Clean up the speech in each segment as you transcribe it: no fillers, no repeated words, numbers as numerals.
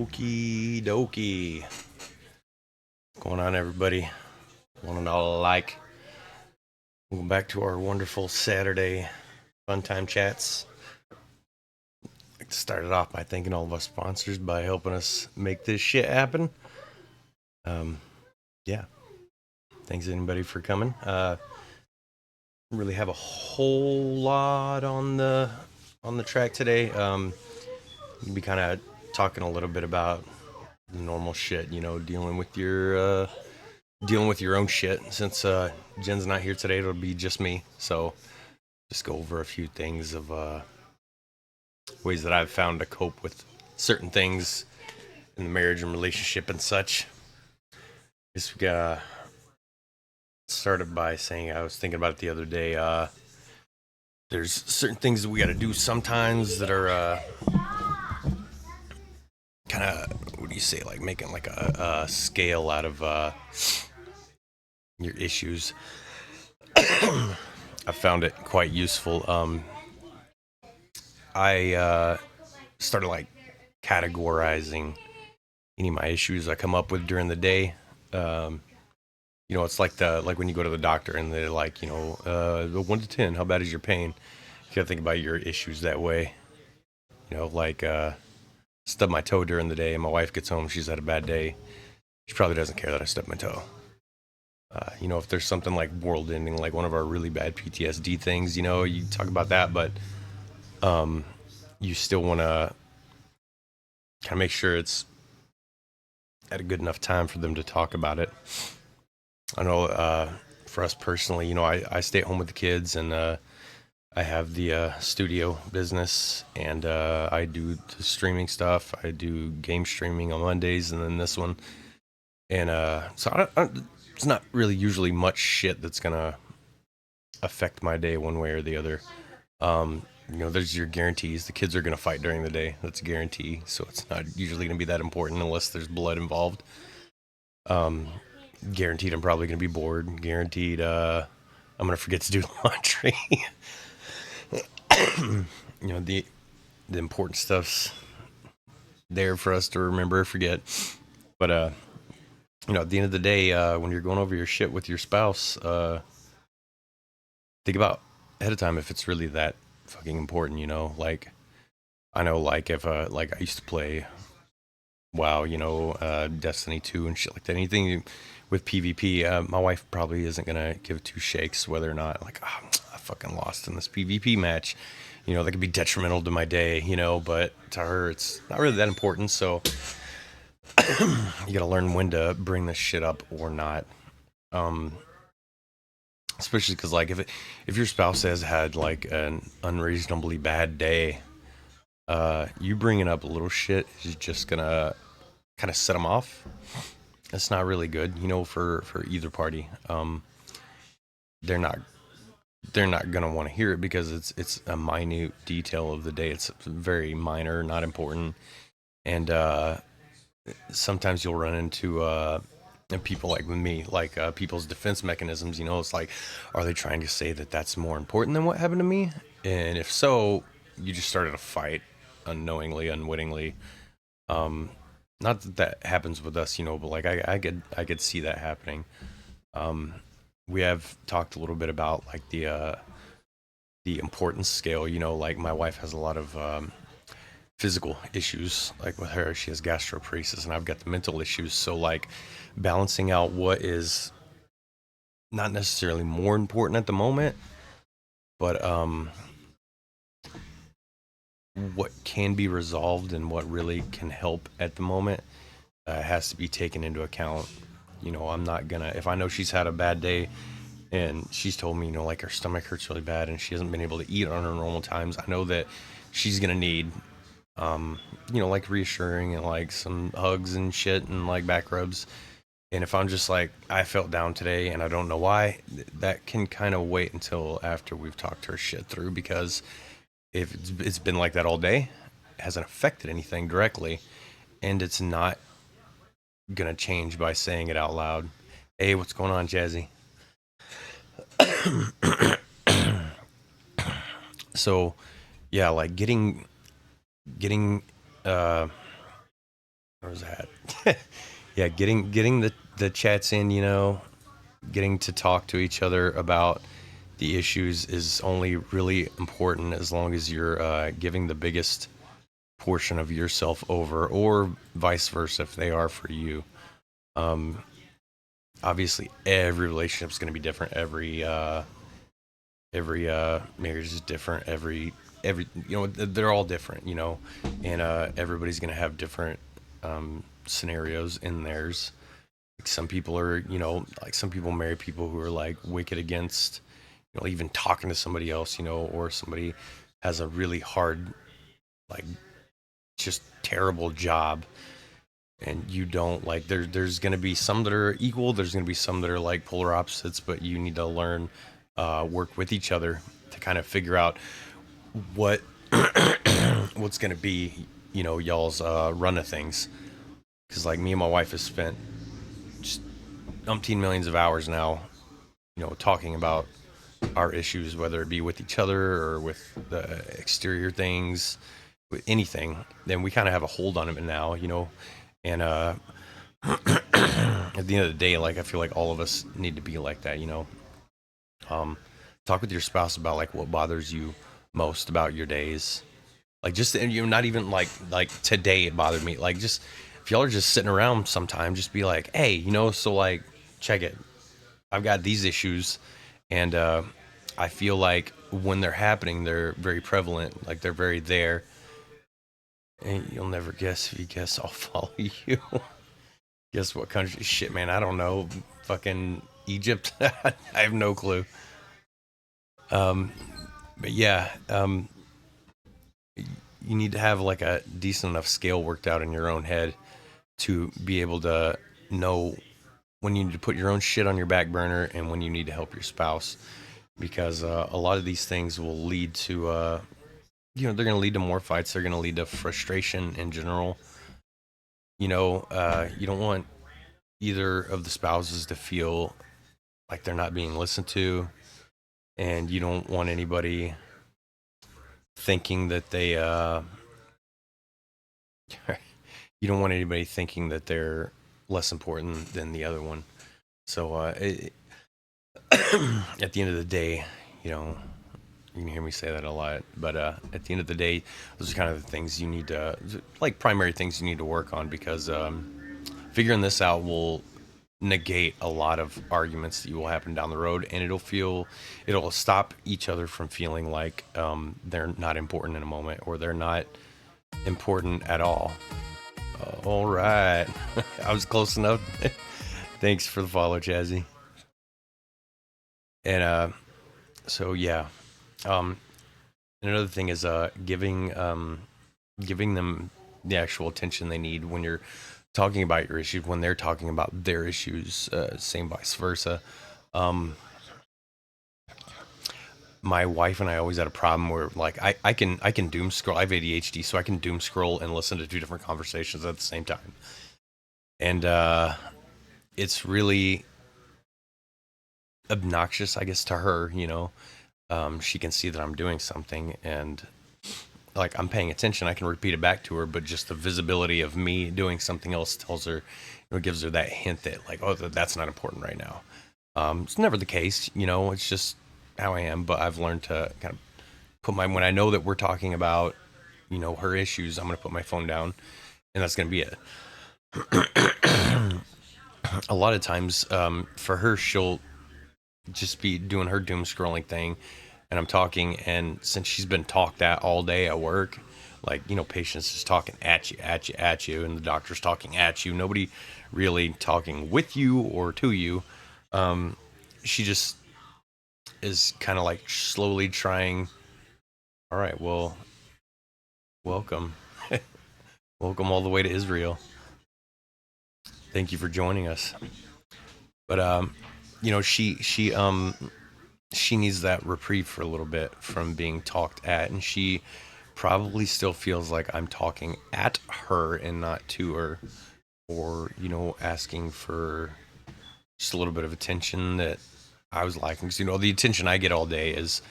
Okie dokie. What's going on, everybody? One all alike. Welcome back to our wonderful Saturday fun time chats. I'd like to start it off by thanking all of our sponsors by helping us make this shit happen. Yeah. Thanks anybody for coming. Really have a whole lot on the track today. We'll be kind of talking a little bit about the normal shit, dealing with your own shit. Since Jen's not here today, it'll be just me. So just go over a few things of ways that I've found to cope with certain things in the marriage and relationship and such. This we started by saying, I was thinking about it the other day. There's certain things that we got to do sometimes that are kind of, what do you say, like making like a scale out of your issues. I found it quite useful. I started like categorizing any of my issues I come up with during the day. It's like when you go to the doctor and they're like, 1 to 10, how bad is your pain? You gotta think about your issues that way. Stub my toe during the day and my wife gets home, she's had a bad day. She probably doesn't care that I stubbed my toe. If there's something like world ending, like one of our really bad PTSD things, you talk about that, but you still want to kind of make sure it's at a good enough time for them to talk about it. I know for us personally, I stay at home with the kids, and I have the studio business, and I do the streaming stuff. I do game streaming on Mondays, and then this one. And so it's not really usually much shit that's going to affect my day one way or the other. There's your guarantees. The kids are going to fight during the day. That's a guarantee. So it's not usually going to be that important unless there's blood involved. Guaranteed I'm probably going to be bored. Guaranteed I'm going to forget to do laundry. The important stuff's there for us to remember or forget. But, at the end of the day, when you're going over your shit with your spouse, think about ahead of time if it's really that fucking important, like I know, like if like I used to play WoW, Destiny 2 and shit like that, anything with PvP, my wife probably isn't gonna give two shakes whether or not, like, I fucking lost in this PvP match, that could be detrimental to my day, but to her it's not really that important. So you gotta learn when to bring this shit up or not. Especially because, like, if your spouse has had like an unreasonably bad day, you bringing up little shit is just gonna kind of set them off. It's not really good, for either party. They're not gonna want to hear it because it's a minute detail of the day. It's very minor, not important, and sometimes you'll run into and people like with me, like people's defense mechanisms. It's like, are they trying to say that that's more important than what happened to me? And if so, you just started a fight unknowingly, unwittingly. Not that happens with us, but like I could see that happening. We have talked a little bit about like the importance scale. Like my wife has a lot of physical issues. Like with her, she has gastroparesis, and I've got the mental issues. So like balancing out what is not necessarily more important at the moment, but what can be resolved and what really can help at the moment has to be taken into account. I'm not gonna, if I know she's had a bad day and she's told me, like her stomach hurts really bad and she hasn't been able to eat on her normal times, I know that she's gonna need like reassuring and like some hugs and shit and like back rubs. And if I'm just like, I felt down today and I don't know why, that can kind of wait until after we've talked her shit through, because if it's been like that all day, it hasn't affected anything directly, and it's not gonna change by saying it out loud. Hey, what's going on, Jazzy? So yeah, like getting Where was that? Yeah, getting the chats in, getting to talk to each other about the issues is only really important as long as you're giving the biggest portion of yourself over, or vice versa if they are for you. Um, Obviously, every relationship is going to be different. Every marriage is different. Every they're all different. And everybody's going to have different scenarios in theirs. Like some people are, like some people marry people who are like wicked against, even talking to somebody else, or somebody has a really hard, like, just terrible job, and you don't like. There's going to be some that are equal. There's going to be some that are like polar opposites, but you need to learn, work with each other to kind of figure out what what's going to be, y'all's run of things. Because like me and my wife have spent just umpteen millions of hours now, talking about our issues, whether it be with each other or with the exterior things, with anything. Then we kind of have a hold on it now, and at the end of the day, like I feel like all of us need to be like that, Um, Talk with your spouse about like what bothers you most about your days. Like just not even like today it bothered me. Like just if y'all are just sitting around sometime, just be like, hey, so like check it. I've got these issues, and I feel like when they're happening, they're very prevalent. Like they're very there, and you'll never guess if you guess. I'll follow you. Guess what country? Shit, man, I don't know. Fucking Egypt. I have no clue. Um, but yeah, you need to have like a decent enough scale worked out in your own head to be able to know when you need to put your own shit on your back burner and when you need to help your spouse, because a lot of these things will lead to they're going to lead to more fights. They're going to lead to frustration in general. You don't want either of the spouses to feel like they're not being listened to, and you don't want anybody thinking that they you don't want anybody thinking that they're less important than the other one. So at the end of the day, you can hear me say that a lot, but at the end of the day, those are kind of the things you need to, like, primary things you need to work on, because figuring this out will negate a lot of arguments that you will happen down the road, and it'll stop each other from feeling like they're not important in a moment, or they're not important at all. All right. I was close enough. Thanks for the follow, Chazzy. And so yeah. Um, Another thing is giving them the actual attention they need when you're talking about your issues, when they're talking about their issues, same vice versa. My wife and I always had a problem where, like, I can doom scroll. I have ADHD, so I can doom scroll and listen to two different conversations at the same time, and it's really obnoxious, I guess, to her. She can see that I'm doing something, and like I'm paying attention. I can repeat it back to her, but just the visibility of me doing something else tells her, gives her that hint that, like, oh, that's not important right now. It's never the case, it's just how I am. But I've learned to kind of when I know that we're talking about, her issues, I'm going to put my phone down, and that's going to be it. A lot of times, for her, she'll just be doing her doom scrolling thing, and I'm talking, and since she's been talked at all day at work, like, patients is talking at you, at you, at you, and the doctor's talking at you, nobody really talking with you or to you. She just is kind of like slowly trying, all right, well, welcome. Welcome all the way to Israel. Thank you for joining us. But she needs that reprieve for a little bit from being talked at, and she probably still feels like I'm talking at her and not to her, or asking for just a little bit of attention that I was liking. Because the attention I get all day is,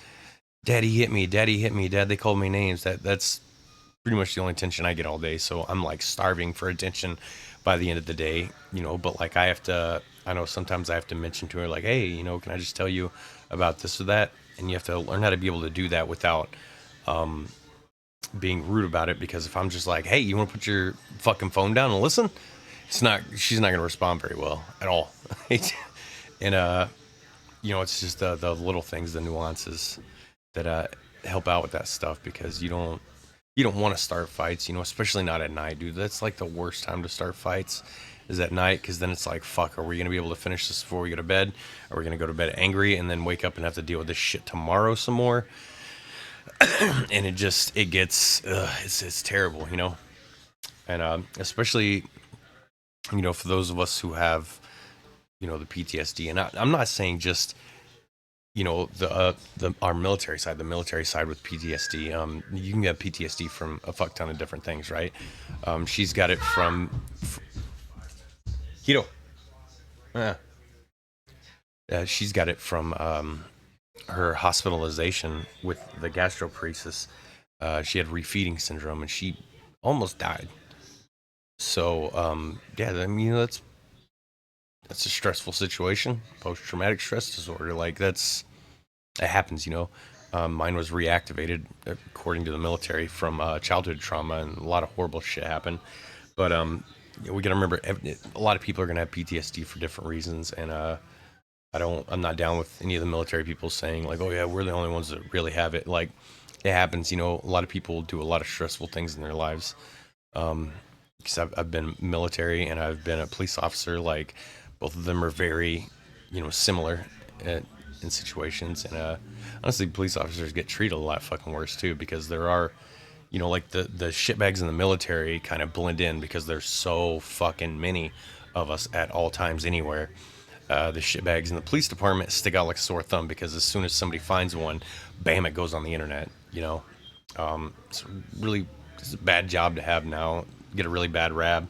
daddy hit me, daddy hit me, dad, they called me names. That's pretty much the only attention I get all day. So I'm like starving for attention by the end of the day, but like I know sometimes I have to mention to her, like, hey, can I just tell you about this or that? And you have to learn how to be able to do that without being rude about it. Because if I'm just like, hey, you want to put your fucking phone down and listen? She's not going to respond very well at all. And, it's just the little things, the nuances that help out with that stuff, because you don't want to start fights, especially not at night, dude. That's like the worst time to start fights is at night, because then it's like, fuck, are we going to be able to finish this before we go to bed? Are we going to go to bed angry and then wake up and have to deal with this shit tomorrow some more? And it gets, it's terrible, And especially, for those of us who have, the PTSD. And I'm not saying just, the our military side, with PTSD. You can get PTSD from a fuck ton of different things, right? She's got it from keto. Yeah. She's got it from her hospitalization with the gastroparesis. She had refeeding syndrome, and she almost died. So yeah, I mean, that's a stressful situation. Post traumatic stress disorder, like it happens, Mine was reactivated, according to the military, from childhood trauma, and a lot of horrible shit happened. But we gotta remember, a lot of people are gonna have PTSD for different reasons, and I'm not down with any of the military people saying like, oh yeah, we're the only ones that really have it. Like, it happens, a lot of people do a lot of stressful things in their lives. Because I've been military and I've been a police officer. Like, both of them are very, similar in situations. And honestly, police officers get treated a lot fucking worse too, because there are, like the shitbags in the military kind of blend in because there's so fucking many of us at all times anywhere. The shitbags in the police department stick out like a sore thumb, because as soon as somebody finds one, bam, it goes on the internet. It's really, it's a bad job to have now. Get a really bad rap.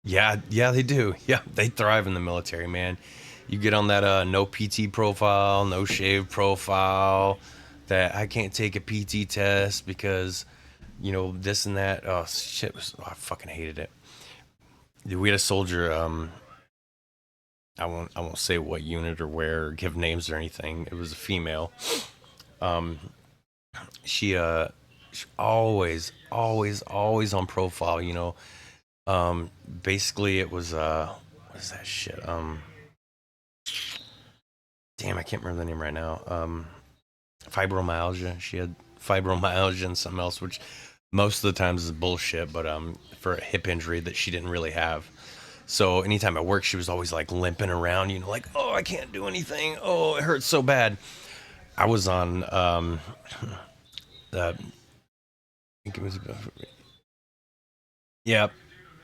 Yeah, they do. Yeah, they thrive in the military, man. You get on that no PT profile, no shave profile, that I can't take a PT test because, this and that. Oh shit, I fucking hated it. Dude, we had a soldier. I won't say what unit or where, or give names or anything. It was a female. Um, she always on profile. Basically it was what is that shit? Damn, I can't remember the name right now. Fibromyalgia. She had fibromyalgia and something else, which most of the times is bullshit, but for a hip injury that she didn't really have. So anytime at work, she was always like limping around, like, oh, I can't do anything. Oh, it hurts so bad. I was on, I think it was, yep,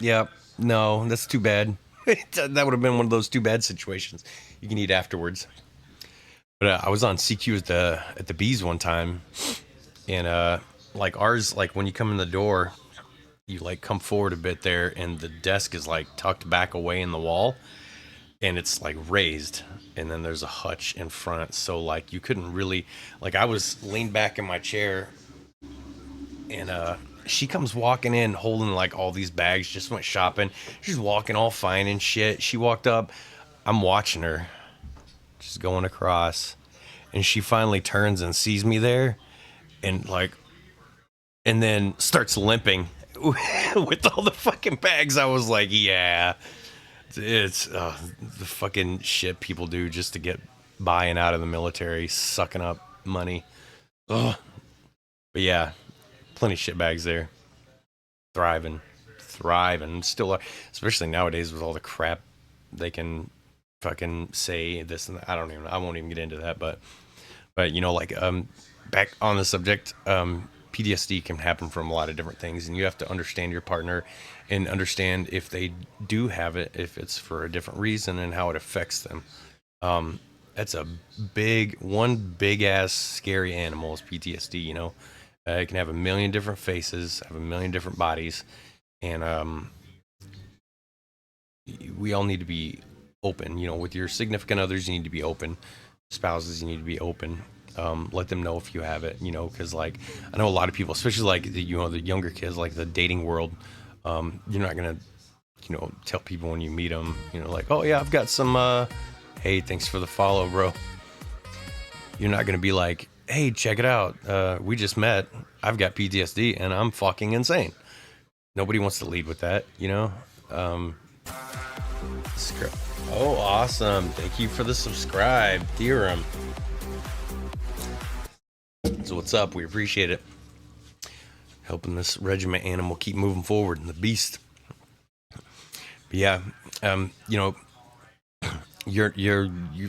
yep. No, that's too bad. That would have been one of those too bad situations you can eat afterwards. But I was on CQ at the Bees one time, and like ours, like when you come in the door, you like come forward a bit there, and the desk is like tucked back away in the wall, and it's like raised, and then there's a hutch in front, so like you couldn't really, like, I was leaned back in my chair, and she comes walking in holding like all these bags, just went shopping. She's walking all fine and shit. She walked up, I'm watching her just going across, and she finally turns and sees me there, and like, and then starts limping with all the fucking bags. I was like, yeah, it's the fucking shit people do just to get by and out of the military, sucking up money. Ugh. But yeah, plenty of shit bags there, thriving, still are, especially nowadays with all the crap they can fucking say this and that. I won't even get into that, but like back on the subject, PTSD can happen from a lot of different things, and you have to understand your partner and understand if they do have it, if it's for a different reason, and how it affects them. That's a big ass scary animal is PTSD. It can have a million different faces, have a million different bodies, and we all need to be open. With your significant others, you need to be open. Spouses, you need to be open. Let them know if you have it, because like I know a lot of people, especially like the younger kids, like the dating world. You're not gonna tell people when you meet them, like, oh yeah, I've got some. Hey, thanks for the follow, bro. You're not gonna be like, hey, check it out. We just met. I've got PTSD and I'm fucking insane. Nobody wants to lead with that. Um, oh, awesome. Thank you for the subscribe, Theorem. So what's up? We appreciate it. Helping this regiment animal keep moving forward and the beast. But yeah, you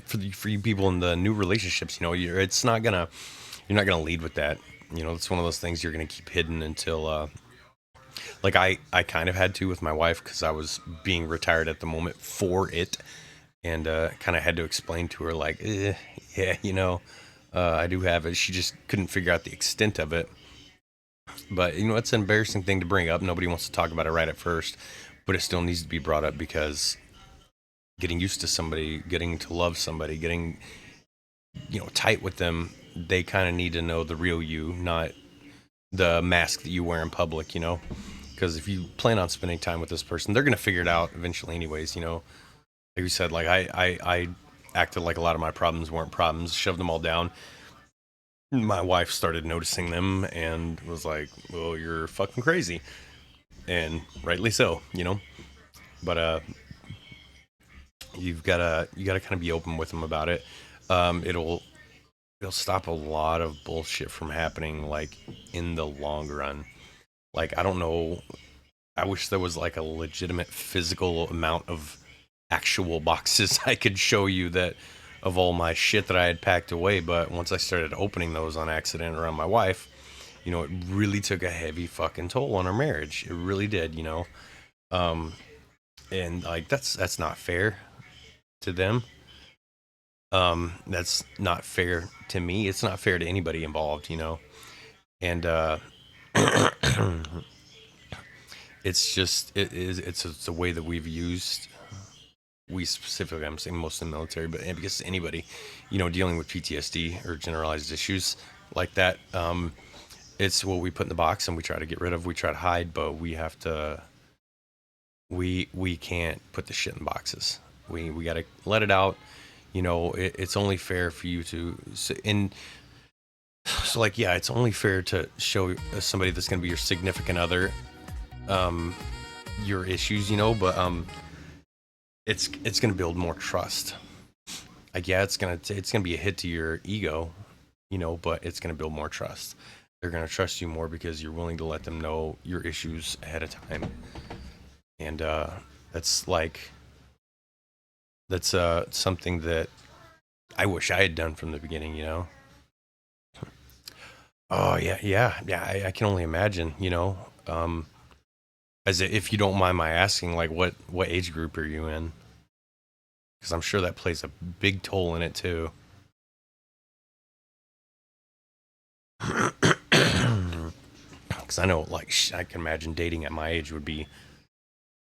for you people in the new relationships, you're not gonna lead with that. It's one of those things you're gonna keep hidden until like I kind of had to with my wife because I was being retired at the moment for it, and kind of had to explain to her like, yeah, I do have it. She just couldn't figure out the extent of it. But it's an embarrassing thing to bring up. Nobody wants to talk about it right at first, but it still needs to be brought up because getting used to somebody, getting to love somebody, getting tight with them, they kind of need to know the real you, not the mask that you wear in public. Because if you plan on spending time with this person, they're gonna figure it out eventually, anyways. Like you said, like I acted like a lot of my problems weren't problems, shoved them all down. My wife started noticing them and was like, well, you're fucking crazy, and rightly so. But you gotta kind of be open with them about it. It'll stop a lot of bullshit from happening, like in the long run. Like, I don't know, I wish there was like a legitimate physical amount of actual boxes I could show you that of all my shit that I had packed away. But once I started opening those on accident around my wife, it really took a heavy fucking toll on our marriage. It really did. Um, and like that's not fair to them. That's not fair to me. It's not fair to anybody involved. And it's just it's a way that we've used. We specifically, I'm saying most in the military, but because anybody, dealing with PTSD or generalized issues like that, it's what we put in the box and we try to get rid of. We try to hide, but we have to. We can't put the shit in boxes. We got to let it out. It's only fair for you to. So like, yeah, it's only fair to show somebody that's going to be your significant other, your issues, but it's going to build more trust. Like, yeah, it's gonna be a hit to your ego, but it's going to build more trust. They're going to trust you more because you're willing to let them know your issues ahead of time, and that's like that's something that I wish I had done from the beginning. Oh yeah, yeah. I can only imagine. As if you don't mind my asking, like what age group are you in? Because I'm sure that plays a big toll in it too. Because I know, like, I can imagine dating at my age would be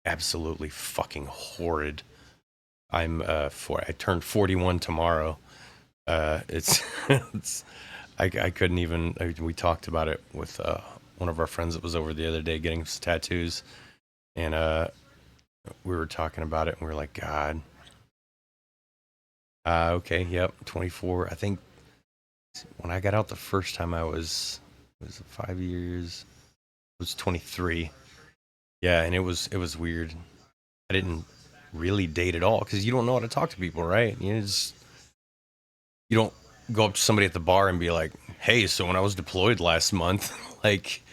absolutely fucking horrid. I turned 41 tomorrow. It's I couldn't even. We talked about it with one of our friends that was over the other day getting some tattoos, and we were talking about it, and we were like, God. Okay, yep, 24. I think when I got out the first time, I was it 5 years. I was 23. Yeah, and it was weird. I didn't really date at all because you don't know how to talk to people, right? You don't go up to somebody at the bar and be like, "Hey, so when I was deployed last month," like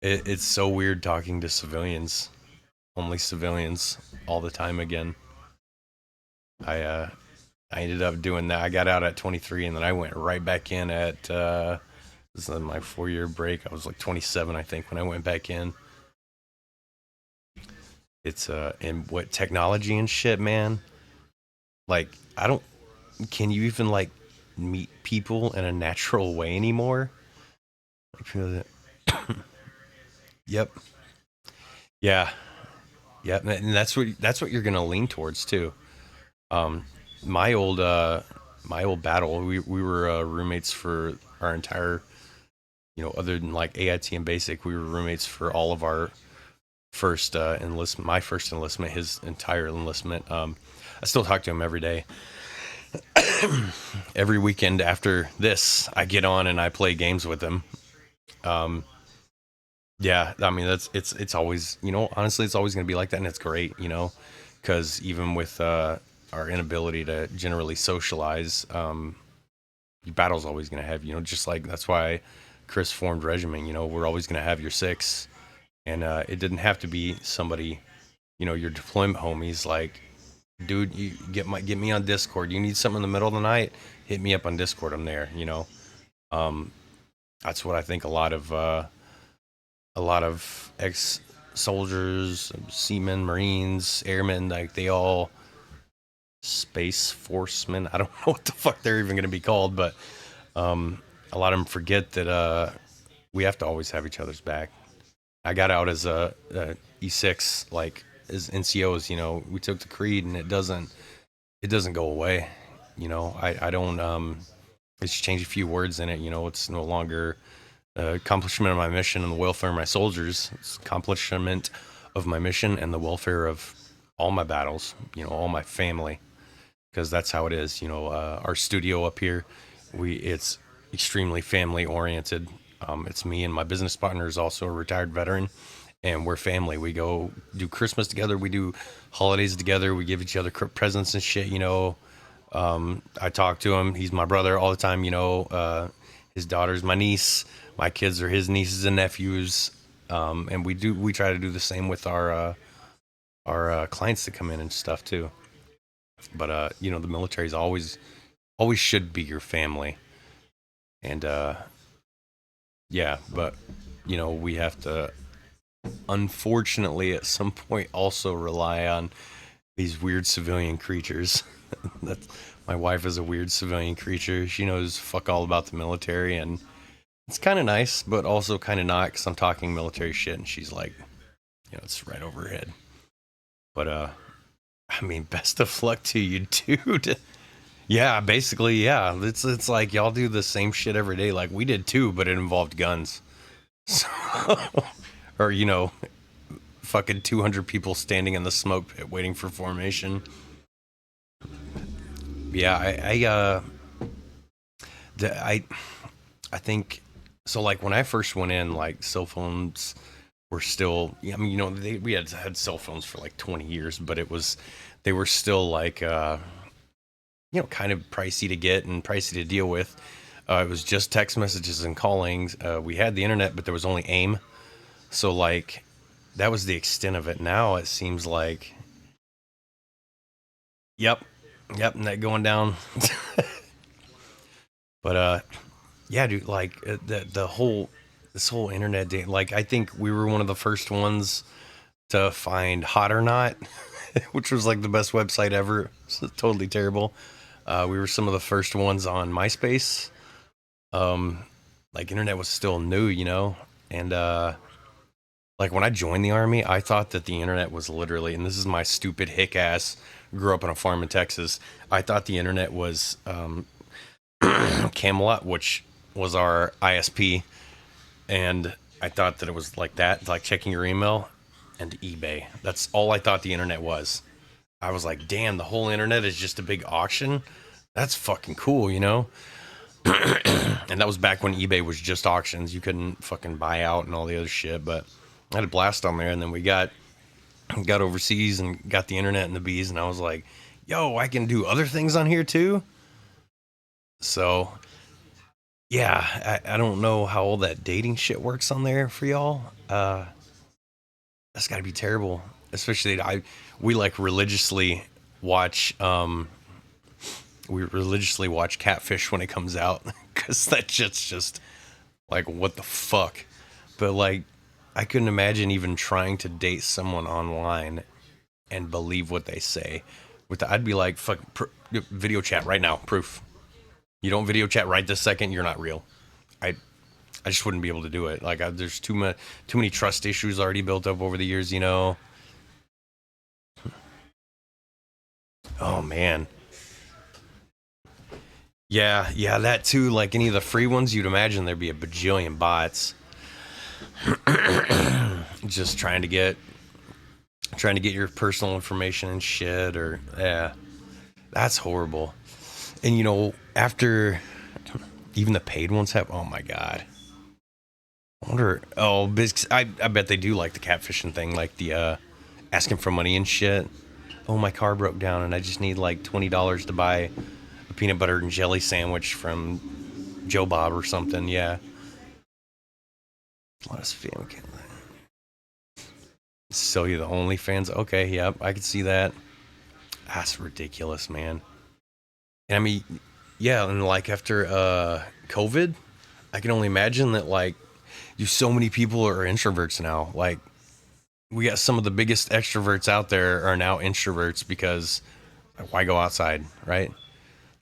it's so weird talking to civilians, only civilians, all the time again. I I ended up doing that. I got out at 23, and then I went right back in at this is my 4 year break. I was like 27, I think, when I went back in. It's and what technology and shit, man. Like, I don't. Can you even like meet people in a natural way anymore? I feel that. Yep. Yeah. Yeah. And that's what you're gonna lean towards too. Um, my old my old battle. We were roommates for our entire, other than like AIT and basic, we were roommates for all of our first enlistment. My first enlistment, his entire enlistment. I still talk to him every day. Every weekend after this, I get on and I play games with him. Um, yeah, I mean it's always, honestly it's always going to be like that, and it's great, because even with our inability to generally socialize, battle's always going to have, just like that's why Chris formed Regiment. We're always going to have your six, and it didn't have to be somebody, your deployment homies. Like, dude, you get me on Discord. You need something in the middle of the night, hit me up on Discord. I'm there. Um, that's what I think a lot of ex soldiers, seamen, Marines, airmen, like they all space forcemen. I don't know what the fuck they're even going to be called, but a lot of them forget that we have to always have each other's back. I got out as a E6, like as NCOs. We took the creed, and it doesn't go away. I don't. It's changed a few words in it. It's no longer accomplishment of my mission and the welfare of my soldiers. It's accomplishment of my mission and the welfare of all my battles. All my family, because that's how it is. Our studio up here, it's extremely family oriented. It's me and my business partner is also a retired veteran, and we're family. We go do Christmas together. We do holidays together. We give each other presents and shit. I talk to him. He's my brother all the time. His daughter's my niece. My kids are his nieces and nephews. And we try to do the same with our clients that come in and stuff too. But the military's always should be your family. And yeah, but we have to, unfortunately, at some point also rely on these weird civilian creatures. That's, my wife is a weird civilian creature. She knows fuck all about the military, and it's kind of nice, but also kind of not, because I'm talking military shit, and she's like, it's right over her head. But I mean, best of luck to you, dude. Yeah, basically, yeah. It's like y'all do the same shit every day, like we did too, but it involved guns. So, or fucking 200 people standing in the smoke pit waiting for formation. Yeah, I think so. Like when I first went in, like cell phones were still. I mean, we had cell phones for like 20 years, but they were still like kind of pricey to get and pricey to deal with. It was just text messages and calling. We had the internet, but there was only AIM. So like that was the extent of it. Now it seems like, yep, net going down. But yeah, dude, like this whole internet day, like I think we were one of the first ones to find Hot or Not, which was like the best website ever. It's totally terrible. We were some of the first ones on MySpace. Like internet was still new, and like when I joined the army, I thought that the internet was literally, and this is my stupid hick ass, grew up on a farm in Texas. I thought the internet was Camelot, which was our ISP, and I thought that it was like that, like checking your email, and eBay. That's all I thought the internet was. I was like, damn, the whole internet is just a big auction. That's fucking cool, And that was back when eBay was just auctions. You couldn't fucking buy out and all the other shit. But I had a blast on there, and then we got overseas and got the internet and the bees, and I was like, yo, I can do other things on here too. So yeah, I don't know how all that dating shit works on there for y'all. That's got to be terrible, especially we like religiously watch Catfish when it comes out, because that shit's just like, what the fuck. But like, I couldn't imagine even trying to date someone online and believe what they say. I'd be like, fuck, video chat right now, proof. You don't video chat right this second, you're not real. I just wouldn't be able to do it. Like, there's too many trust issues already built up over the years. Oh man. Yeah, that too. Like any of the free ones, you'd imagine there'd be a bajillion bots just trying to get your personal information and shit. Or yeah, that's horrible. And after even the paid ones have, oh my god. I wonder. Oh, I bet they do like the catfishing thing, like the asking for money and shit. Oh, my car broke down and I just need like $20 to buy a peanut butter and jelly sandwich from Joe Bob or something. Yeah. A lot of spam. Sell you the OnlyFans. Okay, yep, I can see that. That's ridiculous, man. And I mean, yeah, and like after COVID, I can only imagine that like so many people are introverts now. Like we got some of the biggest extroverts out there are now introverts because why go outside, right?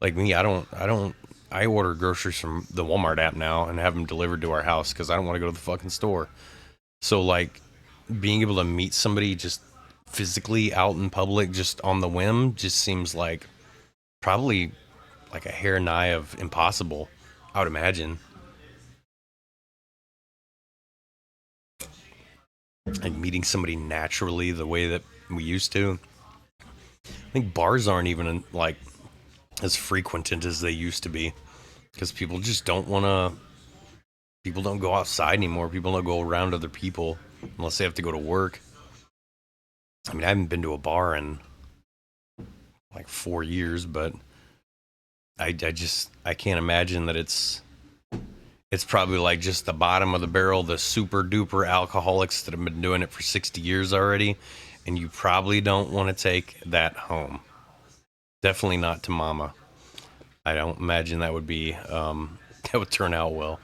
Like me, I order groceries from the Walmart app now and have them delivered to our house because I don't want to go to the fucking store. So like being able to meet somebody just physically out in public just on the whim just seems like probably like a hair nigh of impossible, I would imagine. Like meeting somebody naturally the way that we used to. I think bars aren't even like as frequented as they used to be because people just don't want to. People don't go outside anymore. People don't go around other people unless they have to go to work. I mean, I haven't been to a bar in like 4 years, but I can't imagine that it's probably like just the bottom of the barrel, the super duper alcoholics that have been doing it for 60 years already, and you probably don't want to take that home. Definitely not to mama. I don't imagine that would be that would turn out well.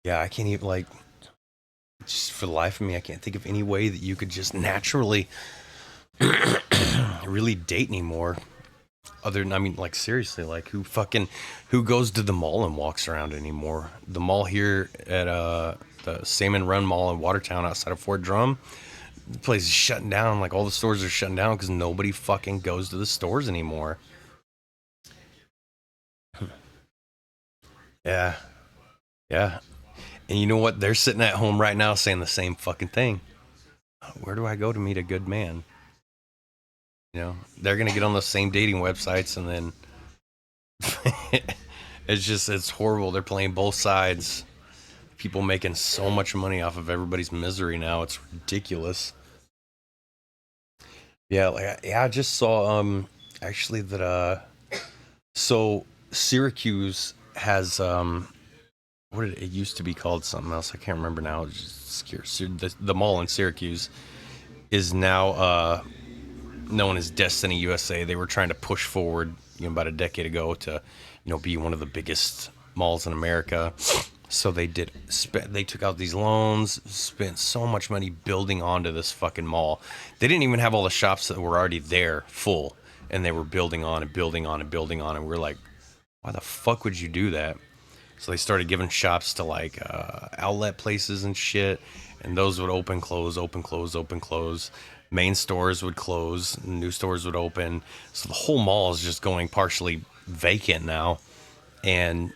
Yeah, I can't even like just for the life of me, I can't think of any way that you could just naturally really date anymore. Other than, I mean, like seriously, like who goes to the mall and walks around anymore? The mall here at the Salmon Run Mall in Watertown outside of Fort Drum, the place is shutting down. Like all the stores are shutting down because nobody fucking goes to the stores anymore. Yeah, yeah. And you know what? They're sitting at home right now saying the same fucking thing. Where do I go to meet a good man? They're gonna get on those same dating websites and then it's horrible. They're playing both sides. People making so much money off of everybody's misery now. It's ridiculous. Yeah, like yeah, I just saw actually that so Syracuse has what did it used to be called something else. I can't remember now. It's just the mall in Syracuse is now known as Destiny USA. They were trying to push forward, about a decade ago to, be one of the biggest malls in America. So they took out these loans, spent so much money building onto this fucking mall. They didn't even have all the shops that were already there full, and they were building on and building on and building on. And we're like, why the fuck would you do that? So they started giving shops to like outlet places and shit, and those would open, close, open, close, open, close. Main stores would close, new stores would open. So the whole mall is just going partially vacant now. And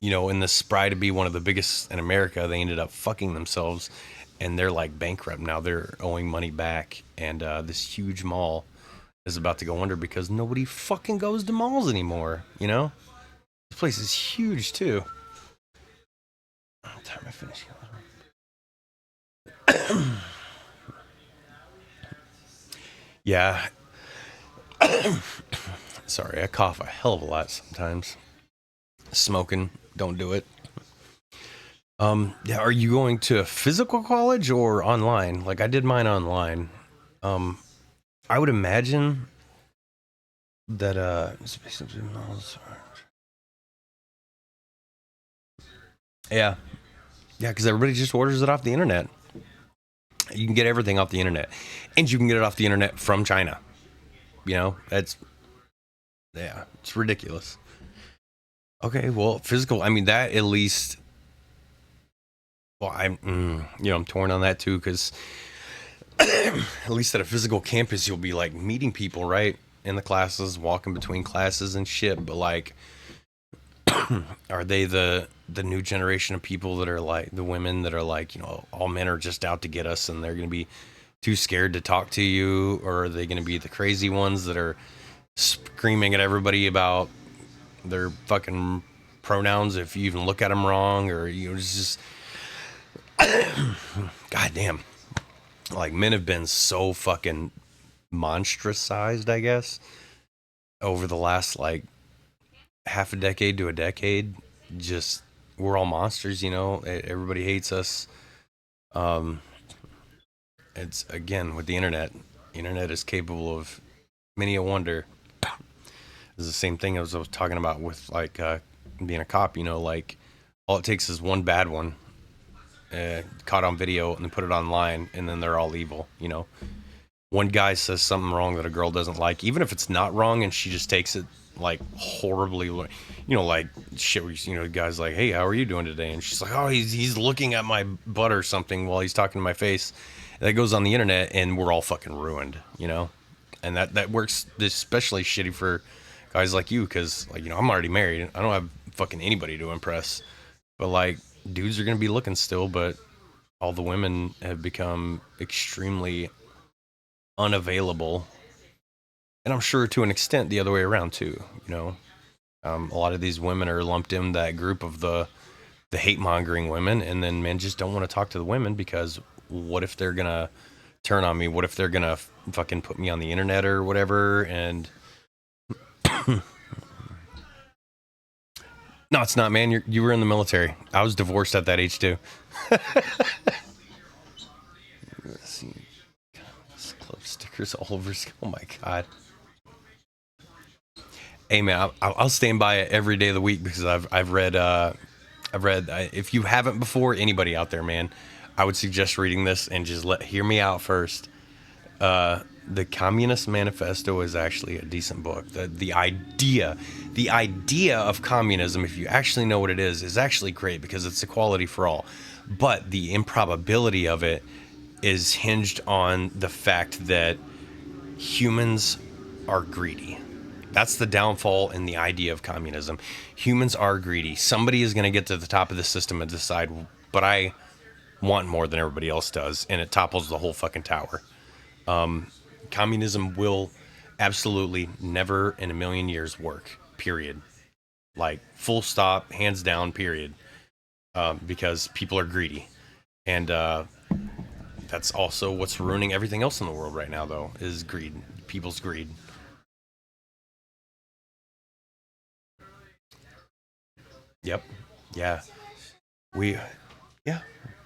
in the spry to be one of the biggest in America, they ended up fucking themselves, and they're like bankrupt now. They're owing money back, and this huge mall is about to go under because nobody fucking goes to malls anymore. This place is huge too. What time am I finishing? Yeah. Sorry, I cough a hell of a lot sometimes. Smoking, don't do it. Yeah, are you going to physical college or online? Like I did mine online. I would imagine that yeah. Yeah, because everybody just orders it off the internet. You can get everything off the internet. And you can get it off the internet from China. That's yeah, it's ridiculous. Okay, well, physical, I mean that at least well, I'm torn on that too cuz at least at a physical campus you'll be like meeting people, right? in the classes, walking between classes and shit, but like, are they the new generation of people that are like the women that are like, all men are just out to get us and they're going to be too scared to talk to you, or are they going to be the crazy ones that are screaming at everybody about their fucking pronouns if you even look at them wrong, or it's just goddamn, like men have been so fucking monstrous-sized, I guess, over the last like half a decade to a decade. Just we're all monsters, everybody hates us. um it's again with the internet is capable of many a wonder. It's the same thing as I was talking about with like being a cop. Like all it takes is one bad one caught on video and then put it online, and then they're all evil. One guy says something wrong that a girl doesn't like, even if it's not wrong, and she just takes it like horribly, like shit. Guys like, hey, how are you doing today? And she's like, oh, he's looking at my butt or something while he's talking to my face. And that goes on the internet, and we're all fucking ruined. And that works especially shitty for guys like you, because like I'm already married. I don't have fucking anybody to impress. But like dudes are gonna be looking still, but all the women have become extremely unavailable, and I'm sure to an extent the other way around too. A lot of these women are lumped in that group of the hate mongering women, and then men just don't want to talk to the women because what if they're gonna turn on me? What if they're gonna fucking put me on the internet or whatever? And no, it's not, man. You were in the military. I was divorced at that age too. Let's see. Club stickers all over. Oh my god. Hey man, I'll stand by it every day of the week because I've read if you haven't before, anybody out there, man, I would suggest reading this and just hear me out first. The Communist Manifesto is actually a decent book. The idea of communism, if you actually know what it is actually great because it's equality for all. But the improbability of it is hinged on the fact that humans are greedy. That's the downfall in the idea of communism. Humans are greedy. Somebody is going to get to the top of the system and decide, but I want more than everybody else does, and it topples the whole fucking tower. Communism will absolutely never in a million years work, period. Like, full stop, hands down, period. Because people are greedy. And that's also what's ruining everything else in the world right now, though, is greed. People's greed. Yep. Yeah. Yeah. Do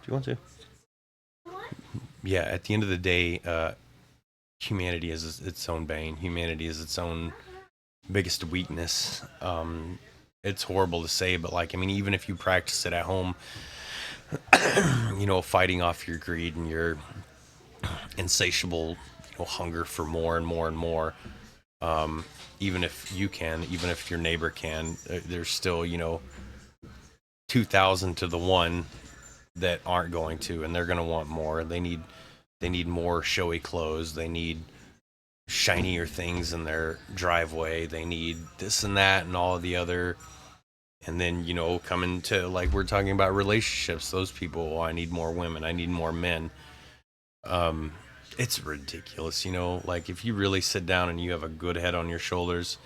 you want to? Yeah. At the end of the day, humanity is its own bane. Humanity is its own biggest weakness. It's horrible to say, but like, I mean, even if you practice it at home, fighting off your greed and your insatiable, hunger for more and more and more. Even if you can, even if your neighbor can, there's still, 2,000 to the one that aren't going to, and they're going to want more. They need more showy clothes. They need shinier things in their driveway. They need this and that and all of the other. And then, coming to, like, we're talking about relationships, those people, I need more women. I need more men. It's ridiculous, like, if you really sit down and you have a good head on your shoulders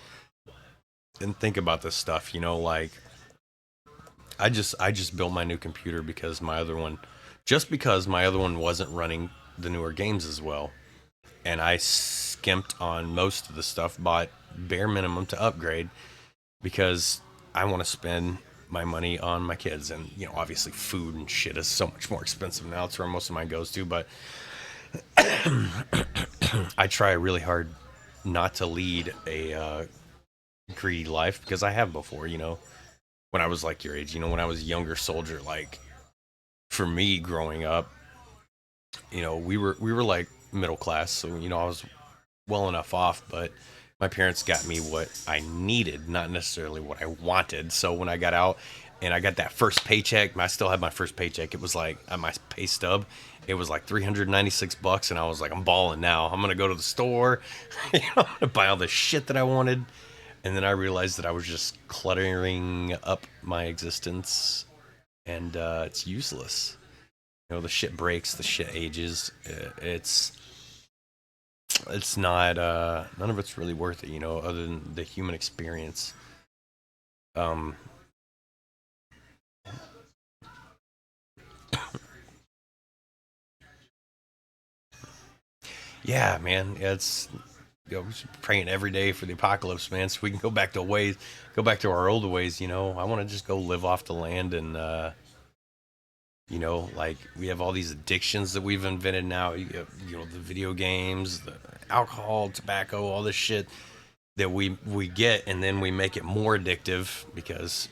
and think about this stuff, like, I just built my new computer because my other one wasn't running the newer games as well. And I skimped on most of the stuff, bought bare minimum to upgrade because I want to spend my money on my kids. And, obviously food and shit is so much more expensive now. It's where most of mine goes to, but I try really hard not to lead a greedy life because I have before, when I was like your age, when I was a younger soldier. Like, for me growing up, we were like middle class, so I was well enough off, but my parents got me what I needed, not necessarily what I wanted. So when I got out and I got that first paycheck, I still had my first paycheck. It was like on my pay stub, it was like $396, and I was like, I'm balling now. I'm gonna go to the store, I'm gonna buy all the shit that I wanted. And then I realized that I was just cluttering up my existence, and it's useless. The shit breaks, the shit ages. It's not none of it's really worth it, other than the human experience. Um, yeah, man, praying every day for the apocalypse, man, so we can go back to our old ways. I want to just go live off the land, and like we have all these addictions that we've invented now. The video games, the alcohol, tobacco, all this shit that we get, and then we make it more addictive, because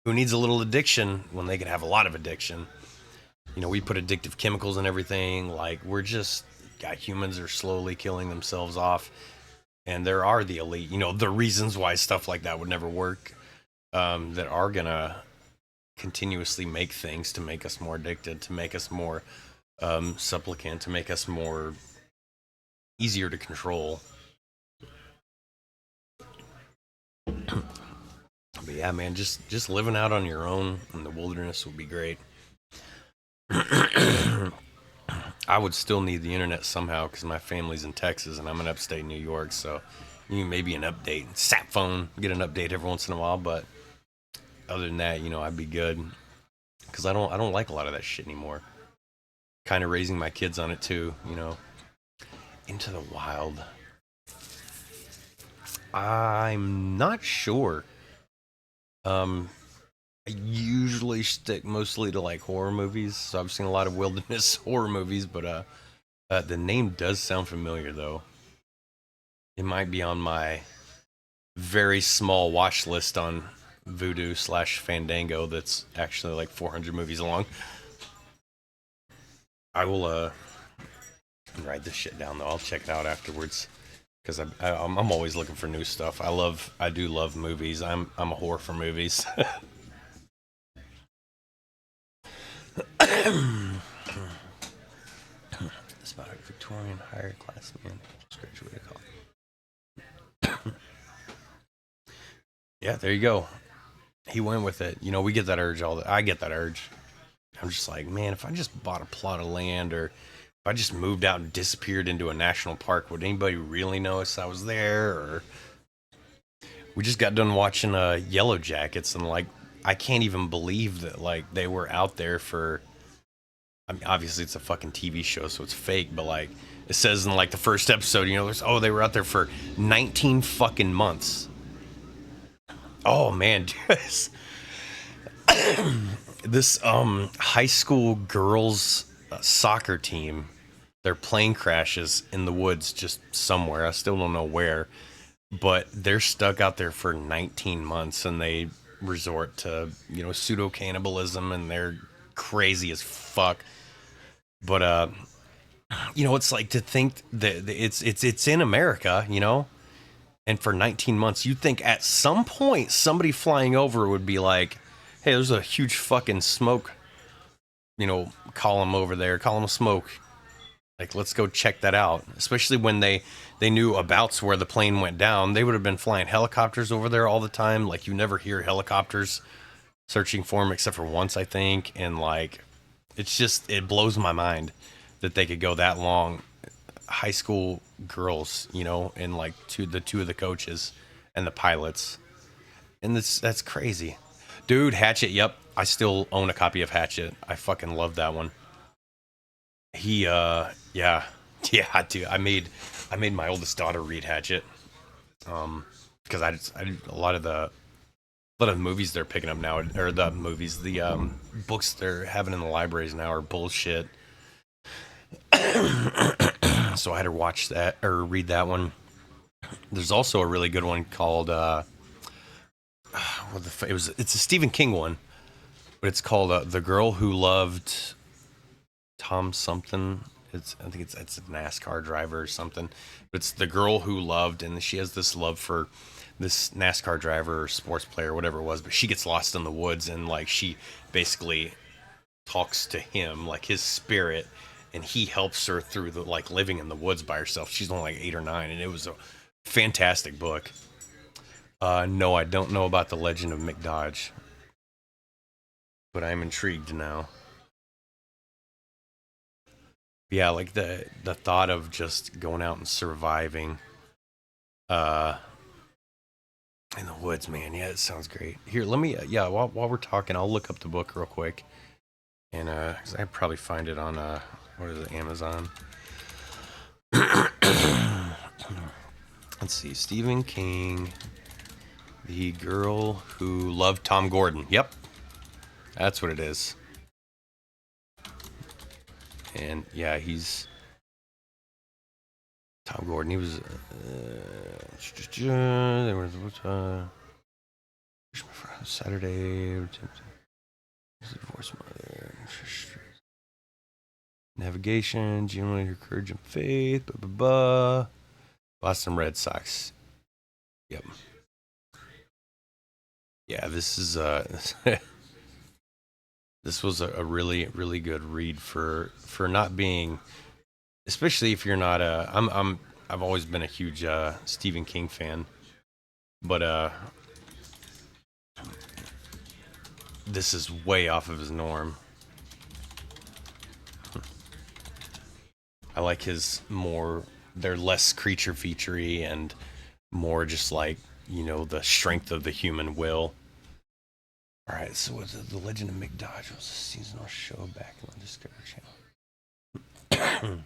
who needs a little addiction when they can have a lot of addiction? We put addictive chemicals in everything. Like, humans are slowly killing themselves off, and there are the elite. The reasons why stuff like that would never work, that are gonna continuously make things to make us more addicted, to make us more supplicant, to make us more easier to control. But yeah, man, just living out on your own in the wilderness would be great. I would still need the internet somehow, because my family's in Texas and I'm in upstate New York. So maybe an update, sat phone, get an update every once in a while. But other than that, I'd be good, because I don't like a lot of that shit anymore. Kind of raising my kids on it too. Into the Wild. I'm not sure. I usually stick mostly to like horror movies, so I've seen a lot of wilderness horror movies, but the name does sound familiar though. It might be on my very small watch list on Vudu/Fandango that's actually like 400 movies long. I will write this shit down though. I'll check it out afterwards, because I'm always looking for new stuff. I do love movies. I'm a whore for movies. It's about a Victorian higher class man just graduated college. Yeah, there you go. He went with it. We get that urge I get that urge. I'm just like, man, if I just bought a plot of land, or if I just moved out and disappeared into a national park, would anybody really notice I was there? Or we just got done watching Yellow Jackets, and like, I can't even believe that like they were out there for. I mean, obviously it's a fucking TV show, so it's fake. But like, it says in like the first episode, they were out there for 19 fucking months. Oh man, this high school girls soccer team, their plane crashes in the woods just somewhere. I still don't know where, but they're stuck out there for 19 months, and they resort to pseudo cannibalism, and they're crazy as fuck. But it's like, to think that it's in America, and for 19 months, you'd think at some point somebody flying over would be like, hey, there's a huge fucking smoke, column over there, column of smoke. Like, let's go check that out. Especially when they knew abouts where the plane went down. They would have been flying helicopters over there all the time. Like, you never hear helicopters searching for them except for once, I think. And like, it blows my mind that they could go that long. High school girls, and like the two of the coaches and the pilots, and that's crazy, dude. Hatchet. Yep, I still own a copy of Hatchet. I fucking love that one. Yeah, yeah, dude. I made my oldest daughter read Hatchet, because a lot of the movies they're picking up now, or the books they're having in the libraries now, are bullshit. So I had to watch that, or read that one. There's also a really good one called it's a Stephen King one, but it's called The Girl Who Loved Tom something. I think it's a NASCAR driver or something. But it's the girl who loved, and she has this love for this NASCAR driver or sports player, whatever it was. But she gets lost in the woods, and like she basically talks to him, like his spirit, and he helps her through the like living in the woods by herself. She's only like 8 or 9, and it was a fantastic book. No, I don't know about the Legend of Mick Dodge, but I'm intrigued now. Yeah, like the thought of just going out and surviving uh in the woods, man. Yeah, it sounds great. Here, let me yeah, while we're talking, I'll look up the book real quick, and 'cause I probably find it on what is it, Amazon. Let's see, Stephen King, The Girl Who Loved Tom Gordon. Yep, that's what it is. And yeah, he's Tom Gordon. He was there was Saturday. Divorce mother. Navigation. Genuinely her courage and faith. Blah blah blah. Boston Red Sox. Yep. Yeah, this is this was a really good read for not being, especially if you're not a I've always been a huge Stephen King fan, but this is way off of his norm. I like his more, they're less creature featurey and more just like, the strength of the human will. All right, so what's it? The Legend of Mick Dodge was a seasonal show back on the Discovery Channel.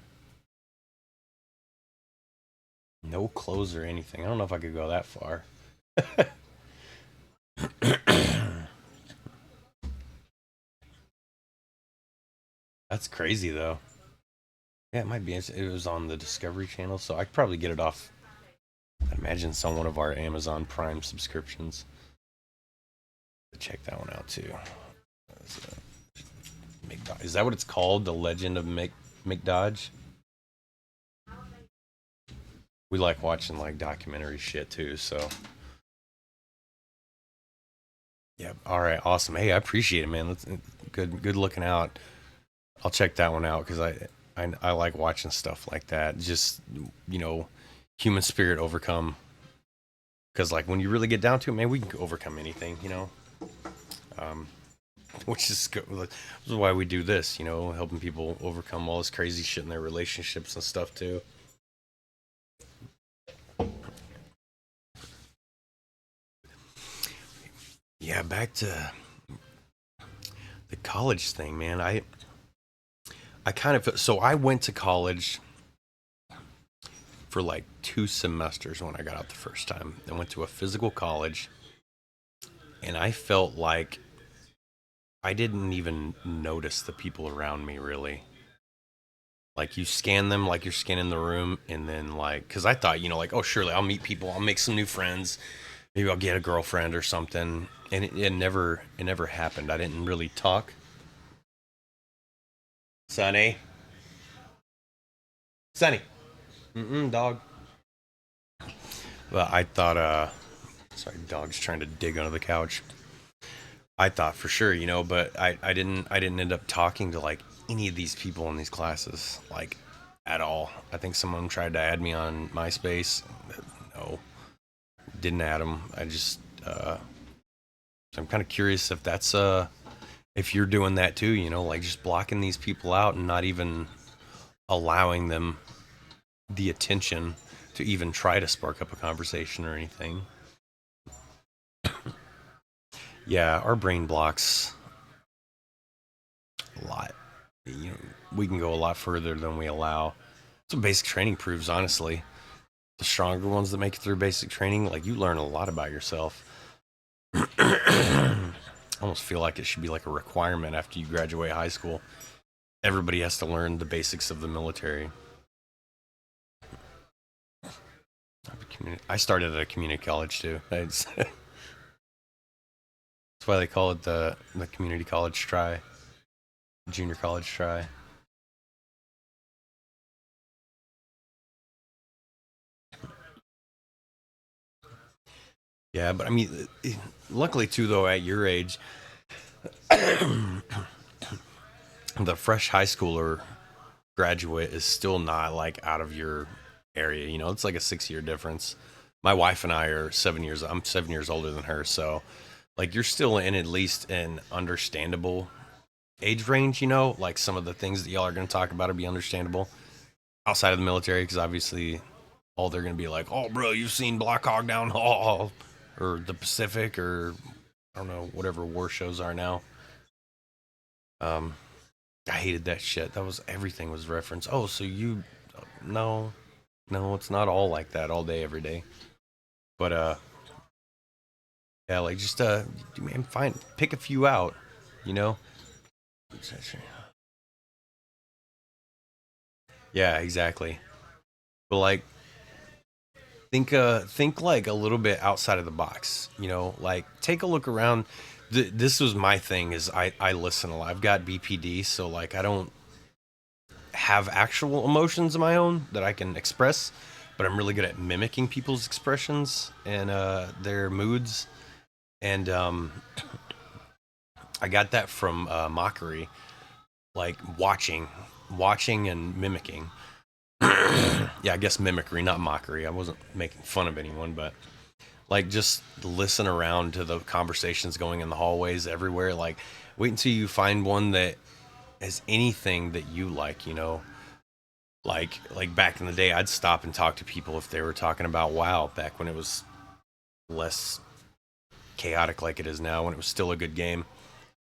No clothes or anything. I don't know if I could go that far. That's crazy though. Yeah, it might be. It was on the Discovery Channel, so I could probably get it off. I imagine some one of our Amazon Prime subscriptions. Check that one out too. Is that what it's called? The Legend of Mick Dodge? We like watching like documentary shit too, so. Yeah. All right. Awesome. Hey, I appreciate it, man. That's good looking out. I'll check that one out because I like watching stuff like that. Just human spirit overcome. Because like when you really get down to it, man, we can overcome anything. Um, which is good. This is why we do this. Helping people overcome all this crazy shit in their relationships and stuff too. Yeah, back to the college thing, man. I kind of, so I went to college for like 2 semesters when I got out the first time. I went to a physical college, and I felt like I didn't even notice the people around me really. Like you scan them like you're scanning the room, and then like, because I thought, like, oh, surely I'll meet people, I'll make some new friends, maybe I'll get a girlfriend or something, and it never happened. I didn't really talk. Sonny, Sonny, dog. Well, I thought, sorry, dog's trying to dig under the couch. I thought for sure, but I didn't end up talking to like any of these people in these classes, like at all. I think some of them tried to add me on MySpace. No, didn't add them. I just, so I'm kind of curious if that's, if you're doing that too, like just blocking these people out and not even allowing them the attention to even try to spark up a conversation or anything. Yeah, our brain blocks a lot. You know, we can go a lot further than we allow. That's what basic training proves, honestly. The stronger ones that make it through basic training, like you learn a lot about yourself. I almost feel like it should be like a requirement after you graduate high school. Everybody has to learn the basics of the military. I started at a community college too. That's why they call it the community college try, junior college try. Yeah, but I mean, luckily too, though, at your age, the fresh high schooler graduate is still not like out of your area. You know, it's like a 6 year difference. My wife and I are 7 years. I'm 7 years older than her, so like you're still in at least an understandable age range. You know, like some of the things that y'all are going to talk about will be understandable outside of the military, because obviously all they're going to be like, "Oh, bro, you've seen Black Hawk Down Hall or the Pacific or I don't know whatever war shows are now." Um, I hated that shit. That was everything was reference. Oh, so you no, no, it's not all like that all day every day. But yeah, like just man, find pick a few out, you know. Yeah, exactly. But like think like a little bit outside of the box, you know. Like take a look around. This was my thing is I listen a lot. I've got BPD, so like I don't have actual emotions of my own that I can express, but I'm really good at mimicking people's expressions and their moods. And I got that from mockery, like watching and mimicking. Yeah, I guess mimicry, not mockery. I wasn't making fun of anyone, but like just listen around to the conversations going in the hallways everywhere. Like wait until you find one that has anything that you like, you know. Like back in the day, I'd stop and talk to people if they were talking about WoW back when it was less chaotic like it is now, when it was still a good game.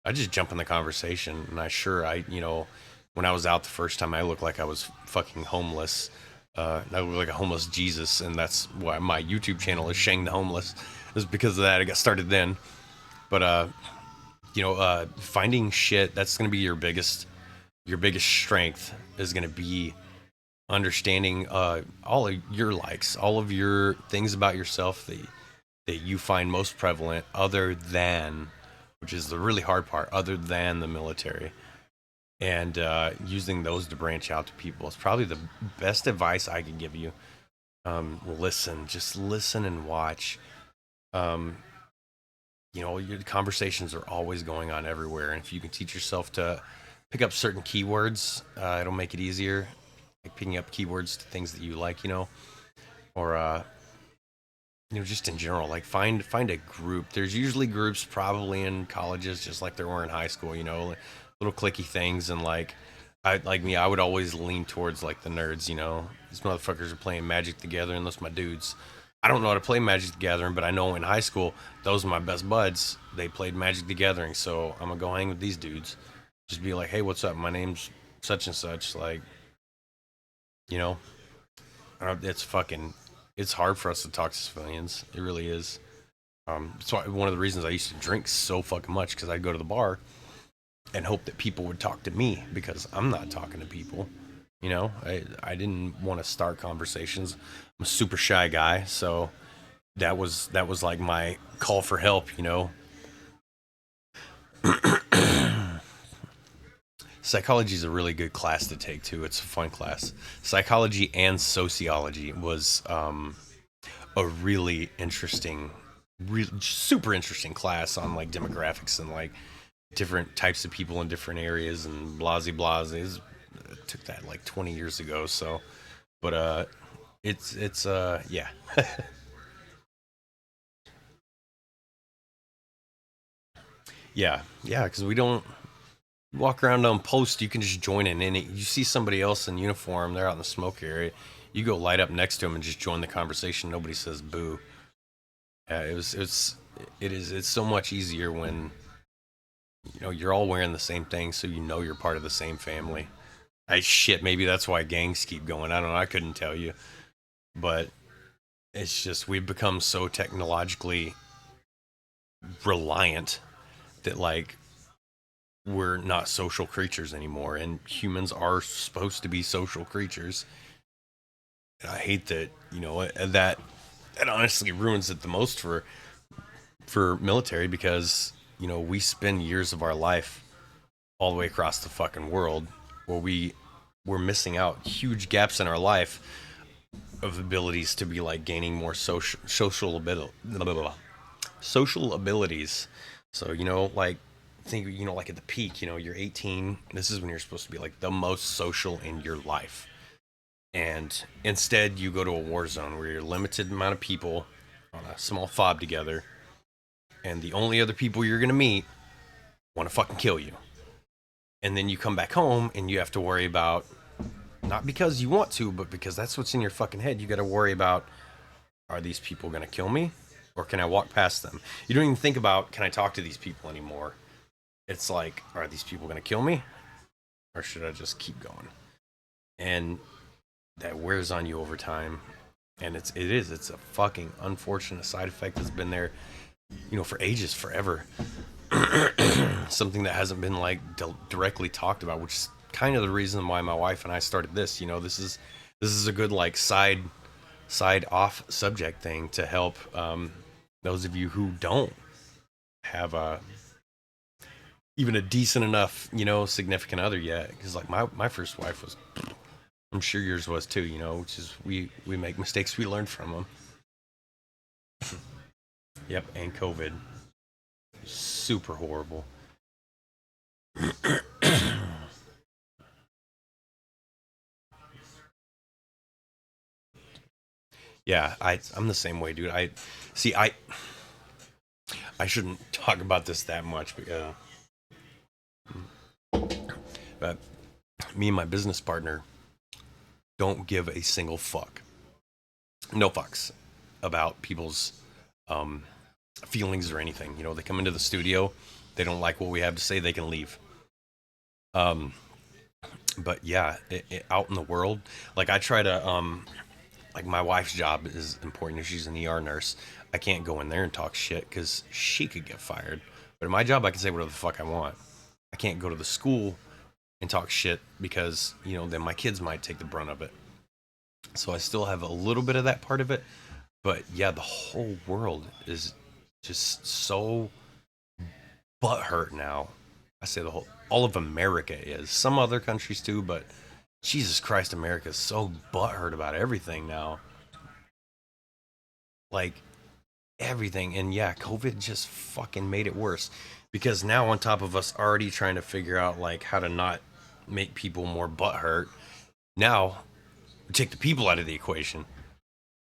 I just jump in the conversation, and you know, when I was out the first time, I looked like I was fucking homeless. I looked like a homeless Jesus, and that's why my YouTube channel is Shang the Homeless. It was because of that. I got started then. But you know, finding shit that's gonna be your biggest strength is gonna be understanding all of your likes, all of your things about yourself that you find most prevalent, other than, which is the really hard part, other than the military, and using those to branch out to people is probably the best advice I can give you. Listen, just listen and watch. Um, you know, your conversations are always going on everywhere, and if you can teach yourself to pick up certain keywords, it'll make it easier. Like picking up keywords to things that you like, you know, or you know, just in general, like find a group. There's usually groups probably in colleges, just like there were in high school, you know, like little clicky things. And like I like me, I would always lean towards like the nerds, you know. These motherfuckers are playing Magic the Gathering, and those my dudes. I don't know how to play Magic the Gathering, but I know in high school those are my best buds. They played Magic the Gathering, so I'm gonna go hang with these dudes. Just be like, hey, what's up? My name's such and such. Like, you know, it's fucking. It's hard for us to talk to civilians. It really is. So one of the reasons I used to drink so fucking much, because I'd go to the bar and hope that people would talk to me, because I'm not talking to people. You know, I didn't want to start conversations. I'm a super shy guy, so that was like my call for help. You know, psychology is a really good class to take too. It's a fun class. Psychology and sociology was a really interesting, super interesting class on like demographics and like different types of people in different areas and blasey blase. It took that like 20 years ago. So, but it's yeah. Yeah, yeah, because we don't walk around on post. You can just join in, and you see somebody else in uniform, they're out in the smoke area. You go light up next to them and just join the conversation. Nobody says boo. Yeah, it's so much easier when you know you're all wearing the same thing, so you know you're part of the same family. I shit, maybe that's why gangs keep going. I don't know. I couldn't tell you, but it's just we've become so technologically reliant that like we're not social creatures anymore, and humans are supposed to be social creatures. And I hate that, you know, that honestly ruins it the most for military, because you know we spend years of our life all the way across the fucking world where we're missing out huge gaps in our life of abilities to be like gaining more social ability, blah, blah, blah. social abilities. So, like, think, like at the peak, you're 18. This is when you're supposed to be like the most social in your life. And instead, you go to a war zone where you're a limited amount of people on a small fob together. And the only other people you're going to meet want to fucking kill you. And then you come back home and you have to worry about, not because you want to, but because that's what's in your fucking head. You got to worry about, are these people going to kill me? Or can I walk past them? You don't even think about, can I talk to these people anymore? It's like, are these people going to kill me? Or should I just keep going? And that wears on you over time. And it's a fucking unfortunate side effect that's been there, for ages, forever. Something that hasn't been like directly talked about, which is kind of the reason why my wife and I started this. This is a good like side off subject thing to help those of you who don't have even a decent enough significant other yet. Because like my first wife was, I'm sure yours was too. Which is we make mistakes, we learn from them. Yep, and COVID, super horrible. Yeah, I'm the same way, dude. I shouldn't talk about this that much, but me and my business partner don't give a single fuck, no fucks about people's feelings or anything. They come into the studio, they don't like what we have to say, they can leave. But yeah, out in the world, like I try to like my wife's job is important. If she's an ER nurse, I can't go in there and talk shit because she could get fired. But in my job, I can say whatever the fuck I want. I can't go to the school and talk shit because then my kids might take the brunt of it. So I still have a little bit of that part of it. But yeah, the whole world is just so butthurt now. I say all of America is. Some other countries too, but Jesus Christ, America is so butthurt about everything now. Like everything. And yeah, COVID just fucking made it worse. Because now on top of us already trying to figure out like how to not make people more butthurt, now take the people out of the equation.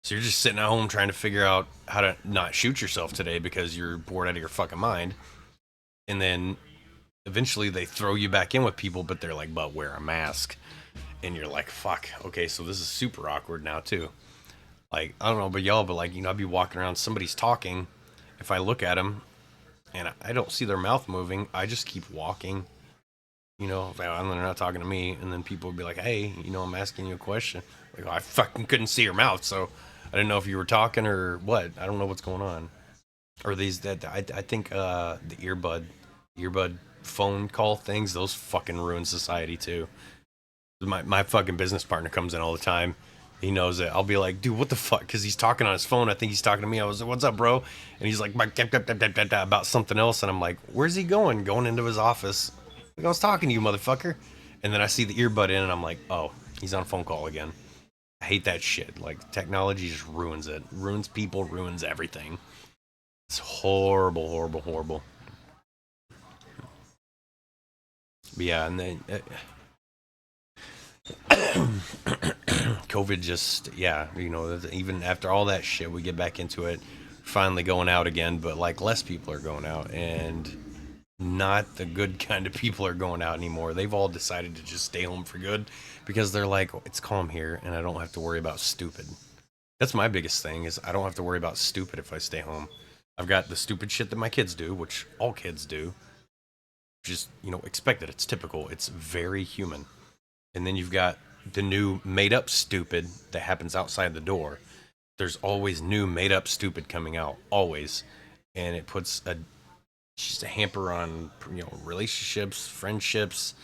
So you're just sitting at home trying to figure out how to not shoot yourself today because you're bored out of your fucking mind. And then eventually they throw you back in with people, but they're like, but wear a mask. And you're like, fuck, okay, so this is super awkward now too. Like, I don't know about y'all, but like, I'd be walking around, somebody's talking. If I look at them and I don't see their mouth moving, I just keep walking. They're not talking to me. And then people would be like, hey, I'm asking you a question. Like, I fucking couldn't see your mouth, so I didn't know if you were talking or what. I don't know what's going on. Or I think the earbud phone call things, those fucking ruin society too. My fucking business partner comes in all the time. He knows it. I'll be like, dude, what the fuck? Because he's talking on his phone. I think he's talking to me. I was like, what's up, bro? And he's like, about something else. And I'm like, where's he going? Going into his office. Like, I was talking to you, motherfucker. And then I see the earbud in, and I'm like, oh, he's on a phone call again. I hate that shit. Like, technology just ruins it. Ruins people, ruins everything. It's horrible, horrible, horrible. But yeah, and then COVID just, yeah, even after all that shit, we get back into it, finally going out again, but like less people are going out, and not the good kind of people are going out anymore. They've all decided to just stay home for good because they're like, it's calm here and I don't have to worry about stupid. That's my biggest thing, is I don't have to worry about stupid if I stay home. I've got the stupid shit that my kids do, which all kids do. Just, expected. It's typical. It's very human. And then you've got the new made up stupid that happens outside the door. There's always new made up stupid coming out, always. And it puts just a hamper on, relationships, friendships,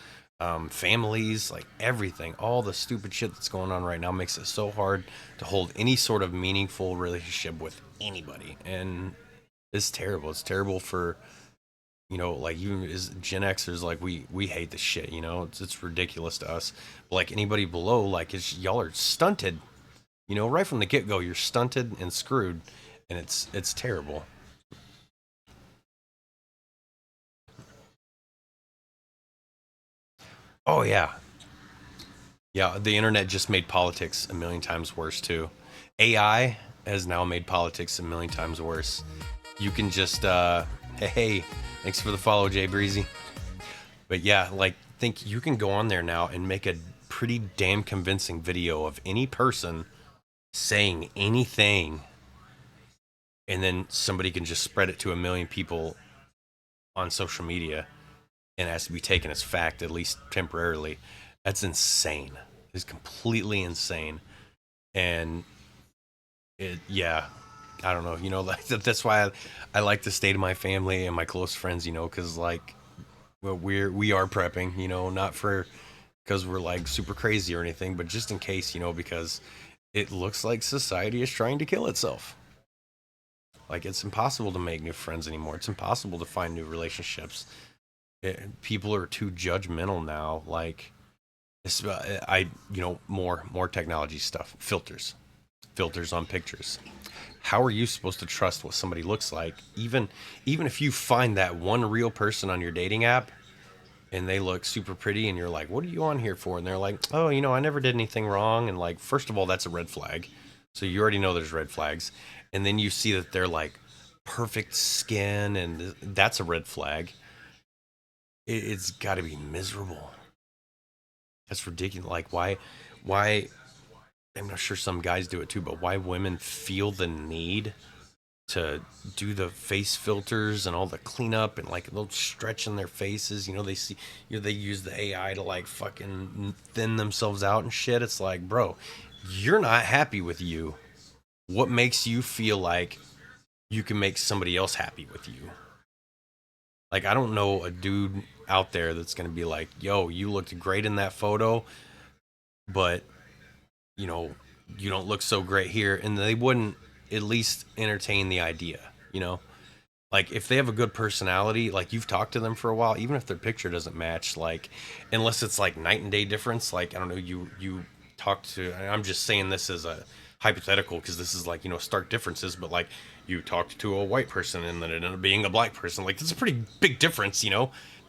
families, like everything. All the stupid shit that's going on right now makes it so hard to hold any sort of meaningful relationship with anybody. And it's terrible. It's terrible for, like even as Gen Xers, like we hate this shit. It's ridiculous to us. But like anybody below, like y'all are stunted. Right from the get go, you're stunted and screwed, and it's terrible. Oh yeah, yeah. The internet just made politics a million times worse too. AI has now made politics a million times worse. You can just hey, thanks for the follow, Jay Breezy. But yeah, like think you can go on there now and make a pretty damn convincing video of any person saying anything, and then somebody can just spread it to a million people on social media, and it has to be taken as fact, at least temporarily. That's insane. It's completely insane. And yeah, I don't know. Like that's why I like to stay to my family and my close friends. Because like, well, we are prepping. Not for because we're like super crazy or anything, but just in case. Because it looks like society is trying to kill itself. Like it's impossible to make new friends anymore. It's impossible to find new relationships. People are too judgmental now. Like more technology stuff, filters on pictures. How are you supposed to trust what somebody looks like? Even if you find that one real person on your dating app and they look super pretty and you're like, what are you on here for? And they're like, oh, I never did anything wrong. And like, first of all, that's a red flag. So you already know there's red flags. And then you see that they're like perfect skin, and that's a red flag. It's got to be miserable. That's ridiculous. Like, why? I'm not sure some guys do it too, but why women feel the need to do the face filters and all the cleanup and like they'll stretch in their faces. They see, they use the AI to like fucking thin themselves out and shit. It's like, bro, you're not happy with you. What makes you feel like you can make somebody else happy with you? Like, I don't know a dude out there that's gonna be like, yo, you looked great in that photo, but you know, you don't look so great here, and they wouldn't at least entertain the idea, you know? Like if they have a good personality, like you've talked to them for a while, even if their picture doesn't match, like unless it's like night and day difference, like I don't know, you talk to, I'm just saying this as a hypothetical because this is like, stark differences, but like you talked to a white person and then it ended up being a black person, like that's a pretty big difference.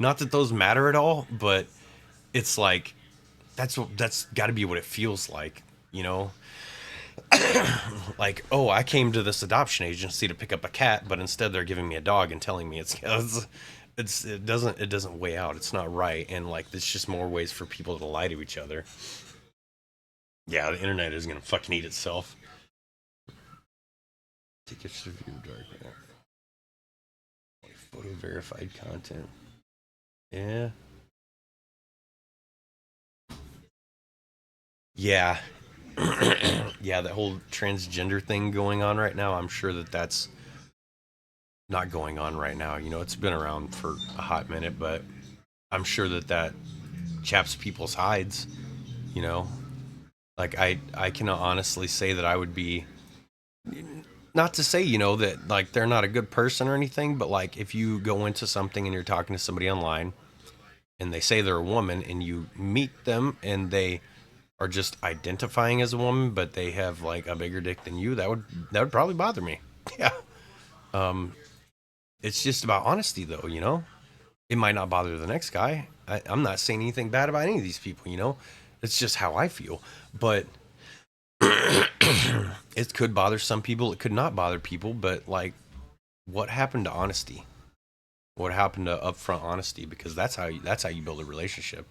Not that those matter at all, but it's like that's got to be what it feels like, you know like, oh, I came to this adoption agency to pick up a cat, but instead they're giving me a dog and telling me it doesn't weigh out. It's not right, and like there's just more ways for people to lie to each other. Yeah, the internet is gonna fucking eat itself. Tickets to view dark photo verified content. Yeah, yeah, yeah. That whole transgender thing going on right now. I'm sure that that's not going on right now. It's been around for a hot minute, but I'm sure that that chaps people's hides. You know, like I can honestly say that I would be, not to say that like they're not a good person or anything, but like if you go into something and you're talking to somebody online and they say they're a woman and you meet them and they are just identifying as a woman but they have like a bigger dick than you, that would probably bother me. Yeah. It's just about honesty though. It might not bother the next guy. I'm not saying anything bad about any of these people. It's just how I feel. But it could bother some people. It could not bother people. But like, what happened to honesty? What happened to upfront honesty? Because that's how you build a relationship.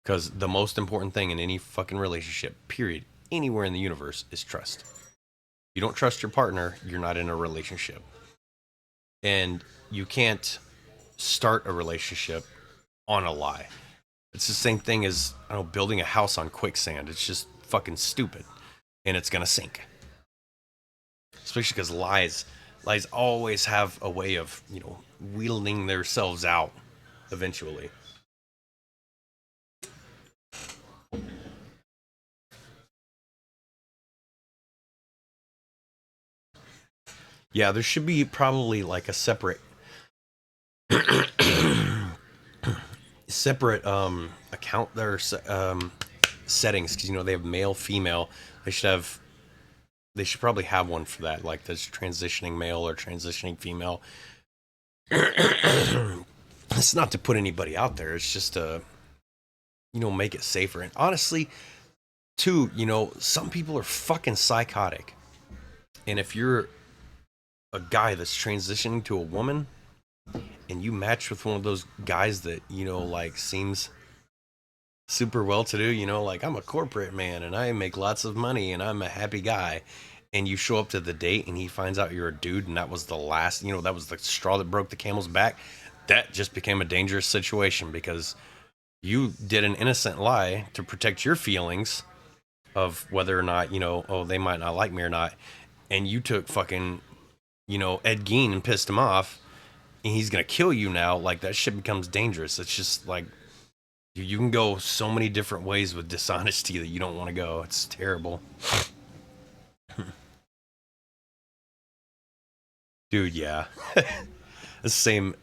Because the most important thing in any fucking relationship, period, anywhere in the universe, is trust. You don't trust your partner, you're not in a relationship. And you can't start a relationship on a lie. It's the same thing as, I don't know, building a house on quicksand. It's just fucking stupid, and it's gonna sink. Especially because lies always have a way of wheeling themselves out eventually. Yeah, there should be probably like a separate account there, settings, because they have male, female. They should have they should probably have one for that, like this transitioning male or transitioning female. It's not to put anybody out there. It's just make it safer. And honestly, too, some people are fucking psychotic. And if you're a guy that's transitioning to a woman and you match with one of those guys that, like seems super well to do, like I'm a corporate man and I make lots of money and I'm a happy guy. And you show up to the date and he finds out you're a dude and that was the last, that was the straw that broke the camel's back. That just became a dangerous situation because you did an innocent lie to protect your feelings of whether or not, oh, they might not like me or not. And you took fucking, Ed Gein and pissed him off and he's going to kill you now. Like that shit becomes dangerous. It's just like, you can go so many different ways with dishonesty that you don't want to go. It's terrible. Dude, yeah. The same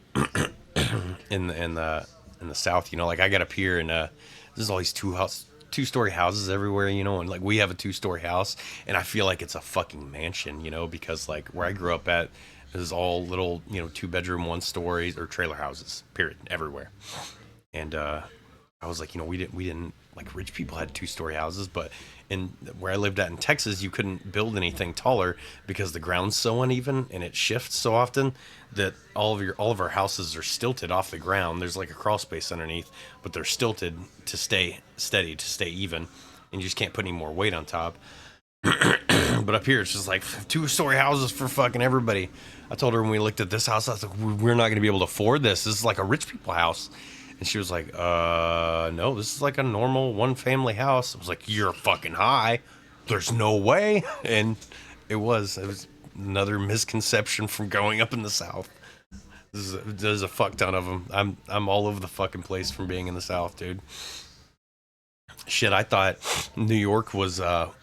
in the South, like I got up here and there's all these two-story houses everywhere, and like we have a two-story house and I feel like it's a fucking mansion, because like where I grew up at is all little, two-bedroom, one-stories or trailer houses, period, everywhere. And I was like, we didn't like rich people had two-story houses, but in where I lived at in Texas, you couldn't build anything taller because the ground's so uneven and it shifts so often that all of our houses are stilted off the ground. There's like a crawl space underneath, but they're stilted to stay steady, to stay even, and you just can't put any more weight on top. But up here, it's just like two-story houses for fucking everybody. I told her when we looked at this house, I was like, we're not going to be able to afford this. This is like a rich people house. And she was like, no, this is like a normal one-family house. I was like, you're fucking high. There's no way. And it was another misconception from growing up in the South. There's a fuck ton of them. I'm all over the fucking place from being in the South, dude. Shit, I thought New York was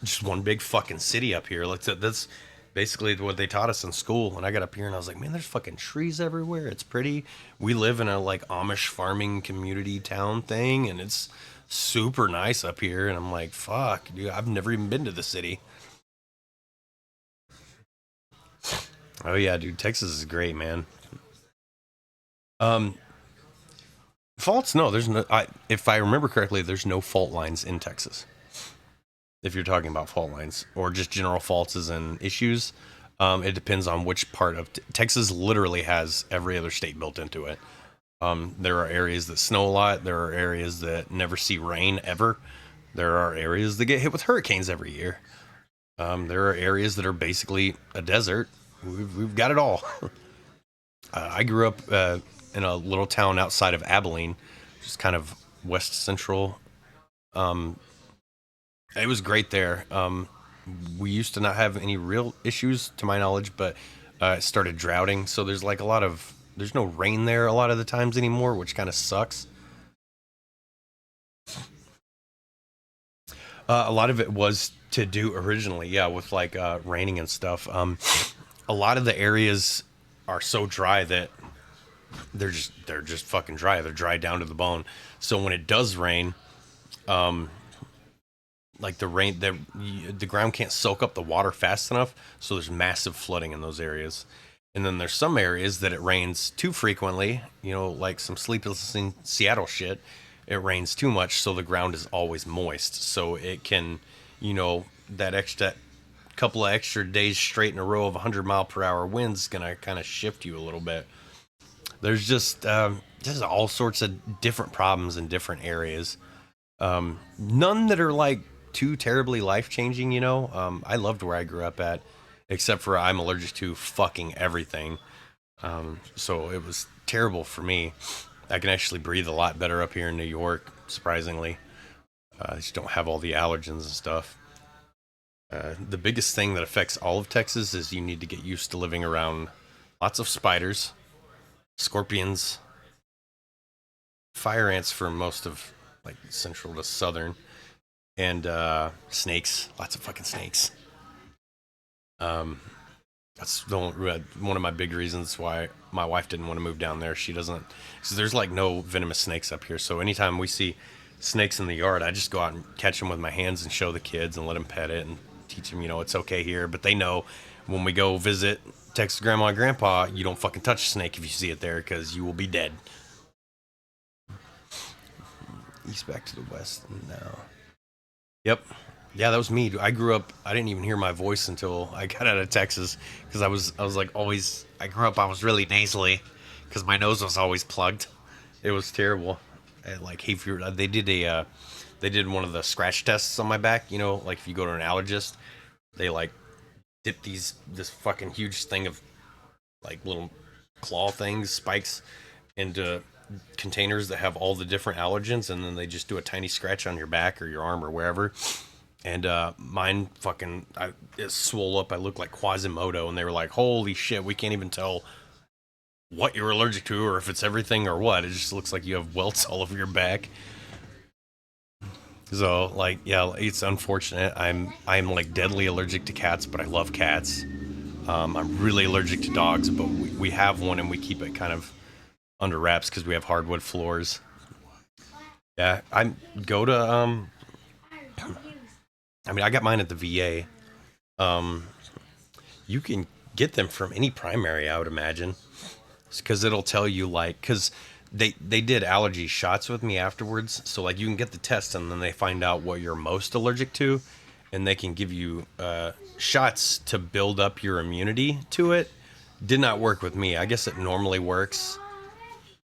just one big fucking city up here. Like that's basically what they taught us in school. And I got up here and I was like, man, there's fucking trees everywhere. It's pretty. We live in a like Amish farming community town thing, and it's super nice up here. And I'm like, fuck, dude, I've never even been to the city. Oh yeah, dude, Texas is great, man. Um, Faults? No, there's no. If I remember correctly, there's no fault lines in Texas. If you're talking about fault lines or just general faults as in issues, it depends on which part of Texas. Literally has every other state built into it. There are areas that snow a lot. There are areas that never see rain ever. There are areas that get hit with hurricanes every year. There are areas that are basically a desert. We've got it all. I grew up in a little town outside of Abilene, just kind of west central. Um, it was great there. We used to not have any real issues, to my knowledge, but it started droughting. So there's no rain there a lot of the times anymore, which kind of sucks. A lot of it was to do originally, yeah, with like raining and stuff. A lot of the areas are so dry that they're just fucking dry. They're dry down to the bone. So when it does rain, um, like the ground can't soak up the water fast enough, so there's massive flooding in those areas. And then there's some areas that it rains too frequently, like some sleepless in Seattle shit. It rains too much, so the ground is always moist, so it can, that extra couple of extra days straight in a row of 100-mile-per-hour winds gonna kind of shift you a little bit. There's just all sorts of different problems in different areas. None that are like too terribly life changing. I loved where I grew up at, except for I'm allergic to fucking everything. So it was terrible for me. I can actually breathe a lot better up here in New York, surprisingly. I just don't have all the allergens and stuff. The biggest thing that affects all of Texas is you need to get used to living around lots of spiders, scorpions, fire ants for most of like central to southern, and snakes. Lots of fucking snakes. Um, that's one of my big reasons why my wife didn't want to move down there. She doesn't, because there's like no venomous snakes up here. So anytime we see snakes in the yard, I just go out and catch them with my hands and show the kids and let them pet it and teach them, it's okay here. But they know when we go visit Texas grandma and grandpa, you don't fucking touch a snake if you see it there because you will be dead. east back to the west now. Yep. Yeah, that was me. I grew up. I didn't even hear my voice until I got out of Texas because I was like always. I grew up. I was really nasally because my nose was always plugged. It was terrible. And like hay fever. They did one of the scratch tests on my back. You know, like if you go to an allergist, they like dip this fucking huge thing of like little claw things, spikes, into containers that have all the different allergens, and then they just do a tiny scratch on your back or your arm or wherever. And mine fucking, it swole up. I looked like Quasimodo, and they were like, "Holy shit, we can't even tell what you're allergic to or if it's everything or what. It just looks like you have welts all over your back." So like, yeah, it's unfortunate. I'm like deadly allergic to cats, but I love cats. I'm really allergic to dogs, but we have one and we keep it kind of under wraps because we have hardwood floors. Yeah, I go to I mean, I got mine at the VA. Um, you can get them from any primary, I would imagine, because it'll tell you like because they did allergy shots with me afterwards. So like you can get the test and then they find out what you're most allergic to, and they can give you shots to build up your immunity to it. Did not work with me. I guess it normally works.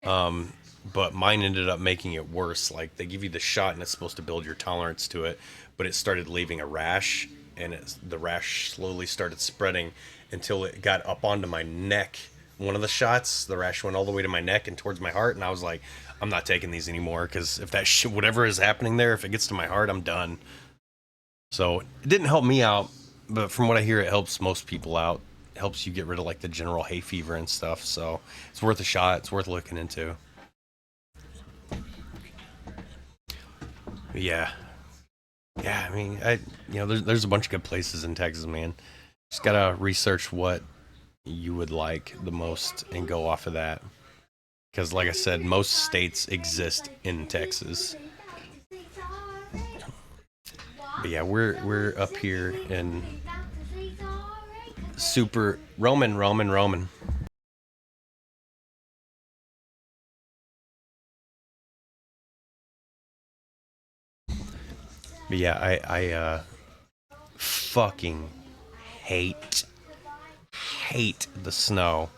But mine ended up making it worse. Like they give you the shot and it's supposed to build your tolerance to it, but it started leaving a rash, and the rash slowly started spreading until it got up onto my neck. One of the shots, the rash went all the way to my neck and towards my heart, and I was like, I'm not taking these anymore because if that shit, whatever is happening there, if it gets to my heart, I'm done. So it didn't help me out, but from what I hear, it helps most people out. It helps you get rid of like the general hay fever and stuff. So it's worth a shot. It's worth looking into. Yeah, yeah. I mean, there's a bunch of good places in Texas, man. Just gotta research what you would like the most and go off of that. Because, like I said, most states exist in Texas. But yeah, we're up here in super Roman. But yeah, I fucking hate hate the snow.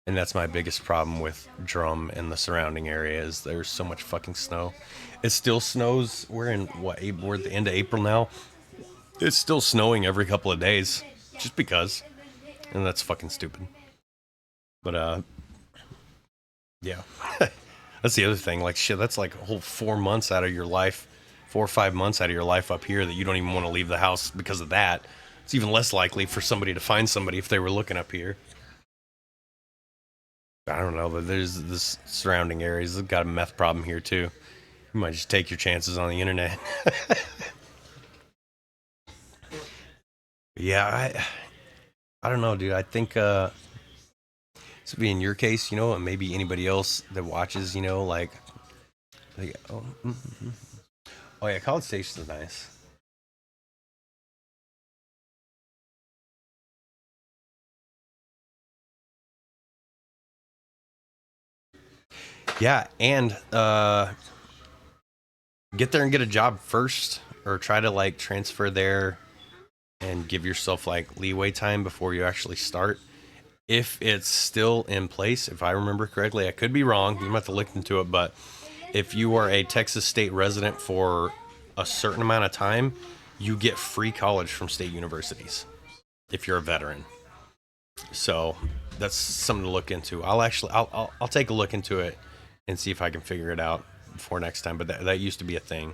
And that's my biggest problem with Drum and the surrounding area is there's so much fucking snow. It still snows. We're in what? We're at the end of April now. It's still snowing every couple of days, just because, and that's fucking stupid. But yeah, that's the other thing. Like shit, that's like a whole 4 months out of your life, 4 or 5 months out of your life up here that you don't even want to leave the house because of that. It's even less likely for somebody to find somebody if they were looking up here. I don't know, but there's this surrounding areas. They've got a meth problem here too. You might just take your chances on the internet. Yeah, I don't know, dude. I think this would be in your case, and maybe anybody else that watches, like oh yeah, College Station is nice. Yeah, and get there and get a job first, or try to like transfer there and give yourself like leeway time before you actually start. If it's still in place, if I remember correctly, I could be wrong. You might have to look into it, but if you are a Texas state resident for a certain amount of time, you get free college from state universities if you're a veteran. So that's something to look into. I'll take a look into it and see if I can figure it out before next time. But that used to be a thing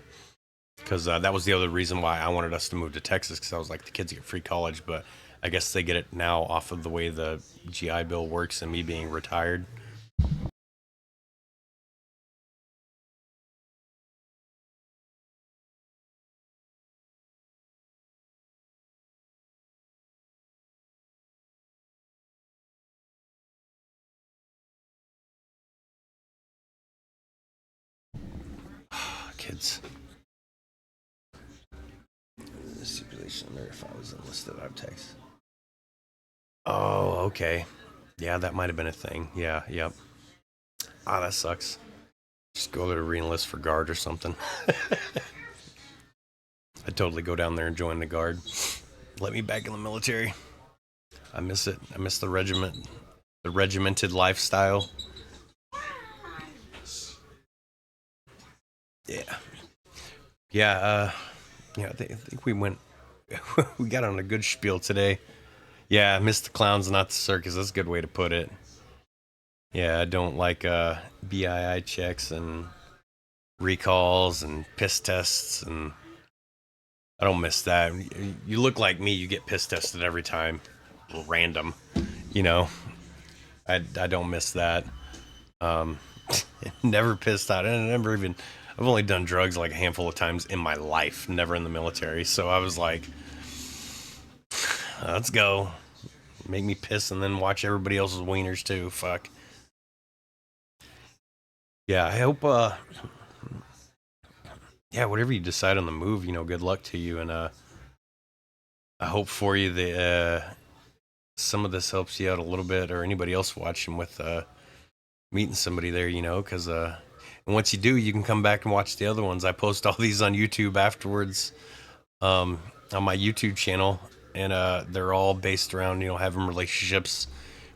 because that was the other reason why I wanted us to move to Texas because I was like the kids get free college, but I guess they get it now off of the way the GI Bill works and me being retired. Kids. The stipulation there if I was enlisted out of Texas. Oh, okay. Yeah, that might have been a thing. Yeah, yep. Ah, that sucks. Just go there to re-enlist for guard or something. I'd totally go down there and join the guard. Let me back in the military. I miss it. I miss the regiment, the regimented lifestyle. Yeah. Yeah, I think we went, we got on a good spiel today. Yeah, I miss the clowns, not the circus. That's a good way to put it. Yeah, I don't like BII checks and recalls and piss tests, and I don't miss that. You look like me, you get piss tested every time. Random, you know. I don't miss that. Um, never pissed out. I never even. I've only done drugs like a handful of times in my life, never in the military. So I was like, let's go. Make me piss and then watch everybody else's wieners too. Fuck. Yeah, I hope. Yeah, whatever you decide on the move, good luck to you, and I hope for you that some of this helps you out a little bit, or anybody else watching with meeting somebody there, because and once you do, you can come back and watch the other ones. I post all these on YouTube afterwards, on my YouTube channel, and they're all based around having relationships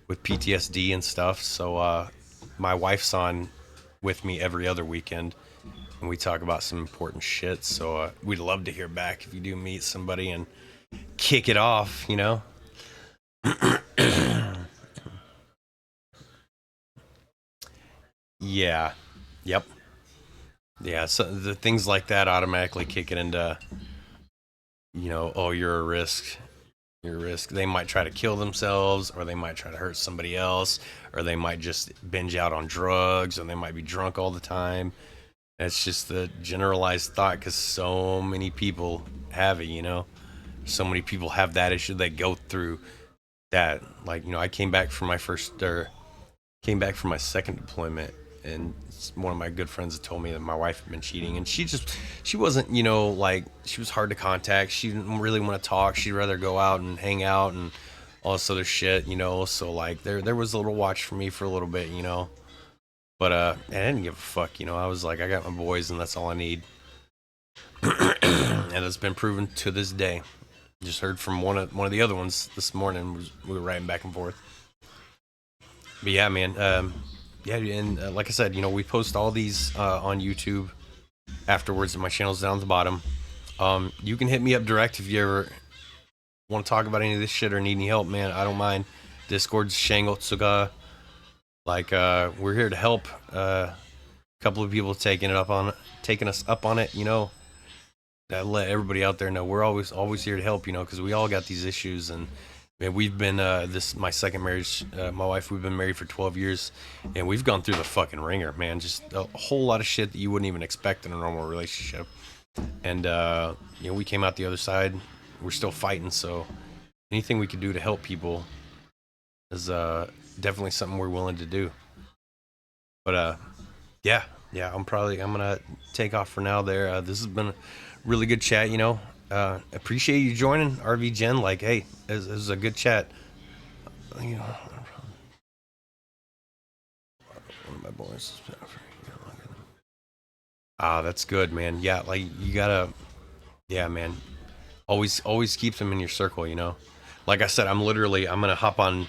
with PTSD and stuff. So my wife's on with me every other weekend, and we talk about some important shit. So we'd love to hear back if you do meet somebody and kick it off, Yeah. Yep. Yeah. So the things like that automatically kick it into, oh, you're a risk. You're a risk. They might try to kill themselves, or they might try to hurt somebody else, or they might just binge out on drugs, or they might be drunk all the time. That's just the generalized thought, because so many people have it, So many people have that issue. They go through that. Like, I came back from my second deployment, and one of my good friends had told me that my wife had been cheating, and she wasn't, like, she was hard to contact. She didn't really want to talk. She'd rather go out and hang out and all this other shit, So like there was a little watch for me for a little bit, But I didn't give a fuck, I was like, I got my boys, and that's all I need. And it's been proven to this day. Just heard from one of the other ones this morning. We were writing back and forth. But yeah, man. Yeah, and like I said, we post all these on YouTube afterwards, and my channel's down at the bottom. You can hit me up direct if you ever want to talk about any of this shit or need any help, man. I don't mind. Discord's Shang Otsuka. Like, we're here to help. A couple of people taking us up on it, I let everybody out there know we're always here to help, because we all got these issues. And man, we've been my second marriage, my wife, we've been married for 12 years, and we've gone through the fucking ringer, man. Just a whole lot of shit that you wouldn't even expect in a normal relationship. And we came out the other side. We're still fighting, so anything we could do to help people is definitely something we're willing to do. But yeah, I'm gonna take off for now there. This has been a really good chat, appreciate you joining RV Gen. Like, hey, this is a good chat. One of my boys. That's good, man. Yeah, like, you gotta, yeah, man, always keep them in your circle, like I said, I'm gonna hop on.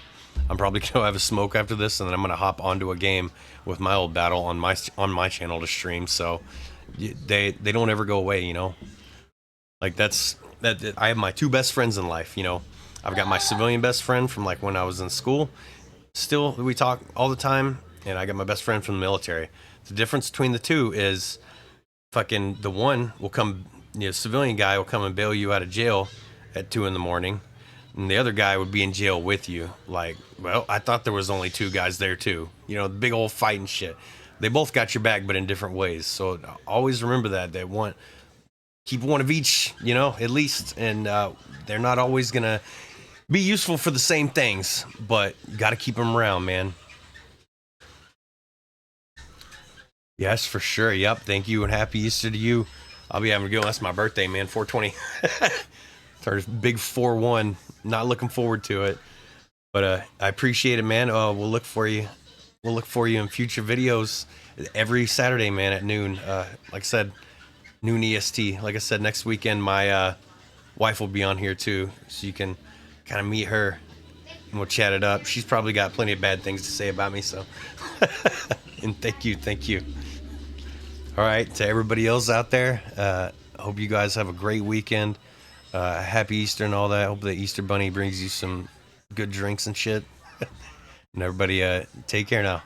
I'm probably gonna have a smoke after this, and then I'm gonna hop onto a game with my old battle on my channel to stream. So they don't ever go away, Like, that I have my two best friends in life, I've got my civilian best friend from like when I was in school. Still, we talk all the time, and I got my best friend from the military. The difference between the two is fucking the one will come, civilian guy will come and bail you out of jail at 2 a.m, and the other guy would be in jail with you. Like, well, I thought there was only two guys there too. The big old fight and shit. They both got your back, but in different ways. So always remember that. Keep one of each, at least. And they're not always gonna be useful for the same things, but you got to keep them around, man. Yes, for sure. Yep. Thank you, and happy Easter to you. I'll be having to go. That's my birthday, man. 420. Turned big 4-1. Not looking forward to it, but I appreciate it, man. We'll look for you we'll look for you in future videos every Saturday, man, at noon. Like I said, noon EST. Like I said, next weekend my wife will be on here too, so you can kind of meet her and we'll chat it up. She's probably got plenty of bad things to say about me, so. And thank you. All right, to everybody else out there, hope you guys have a great weekend. Happy Easter and all that. Hope the Easter Bunny brings you some good drinks and shit. And everybody, take care now.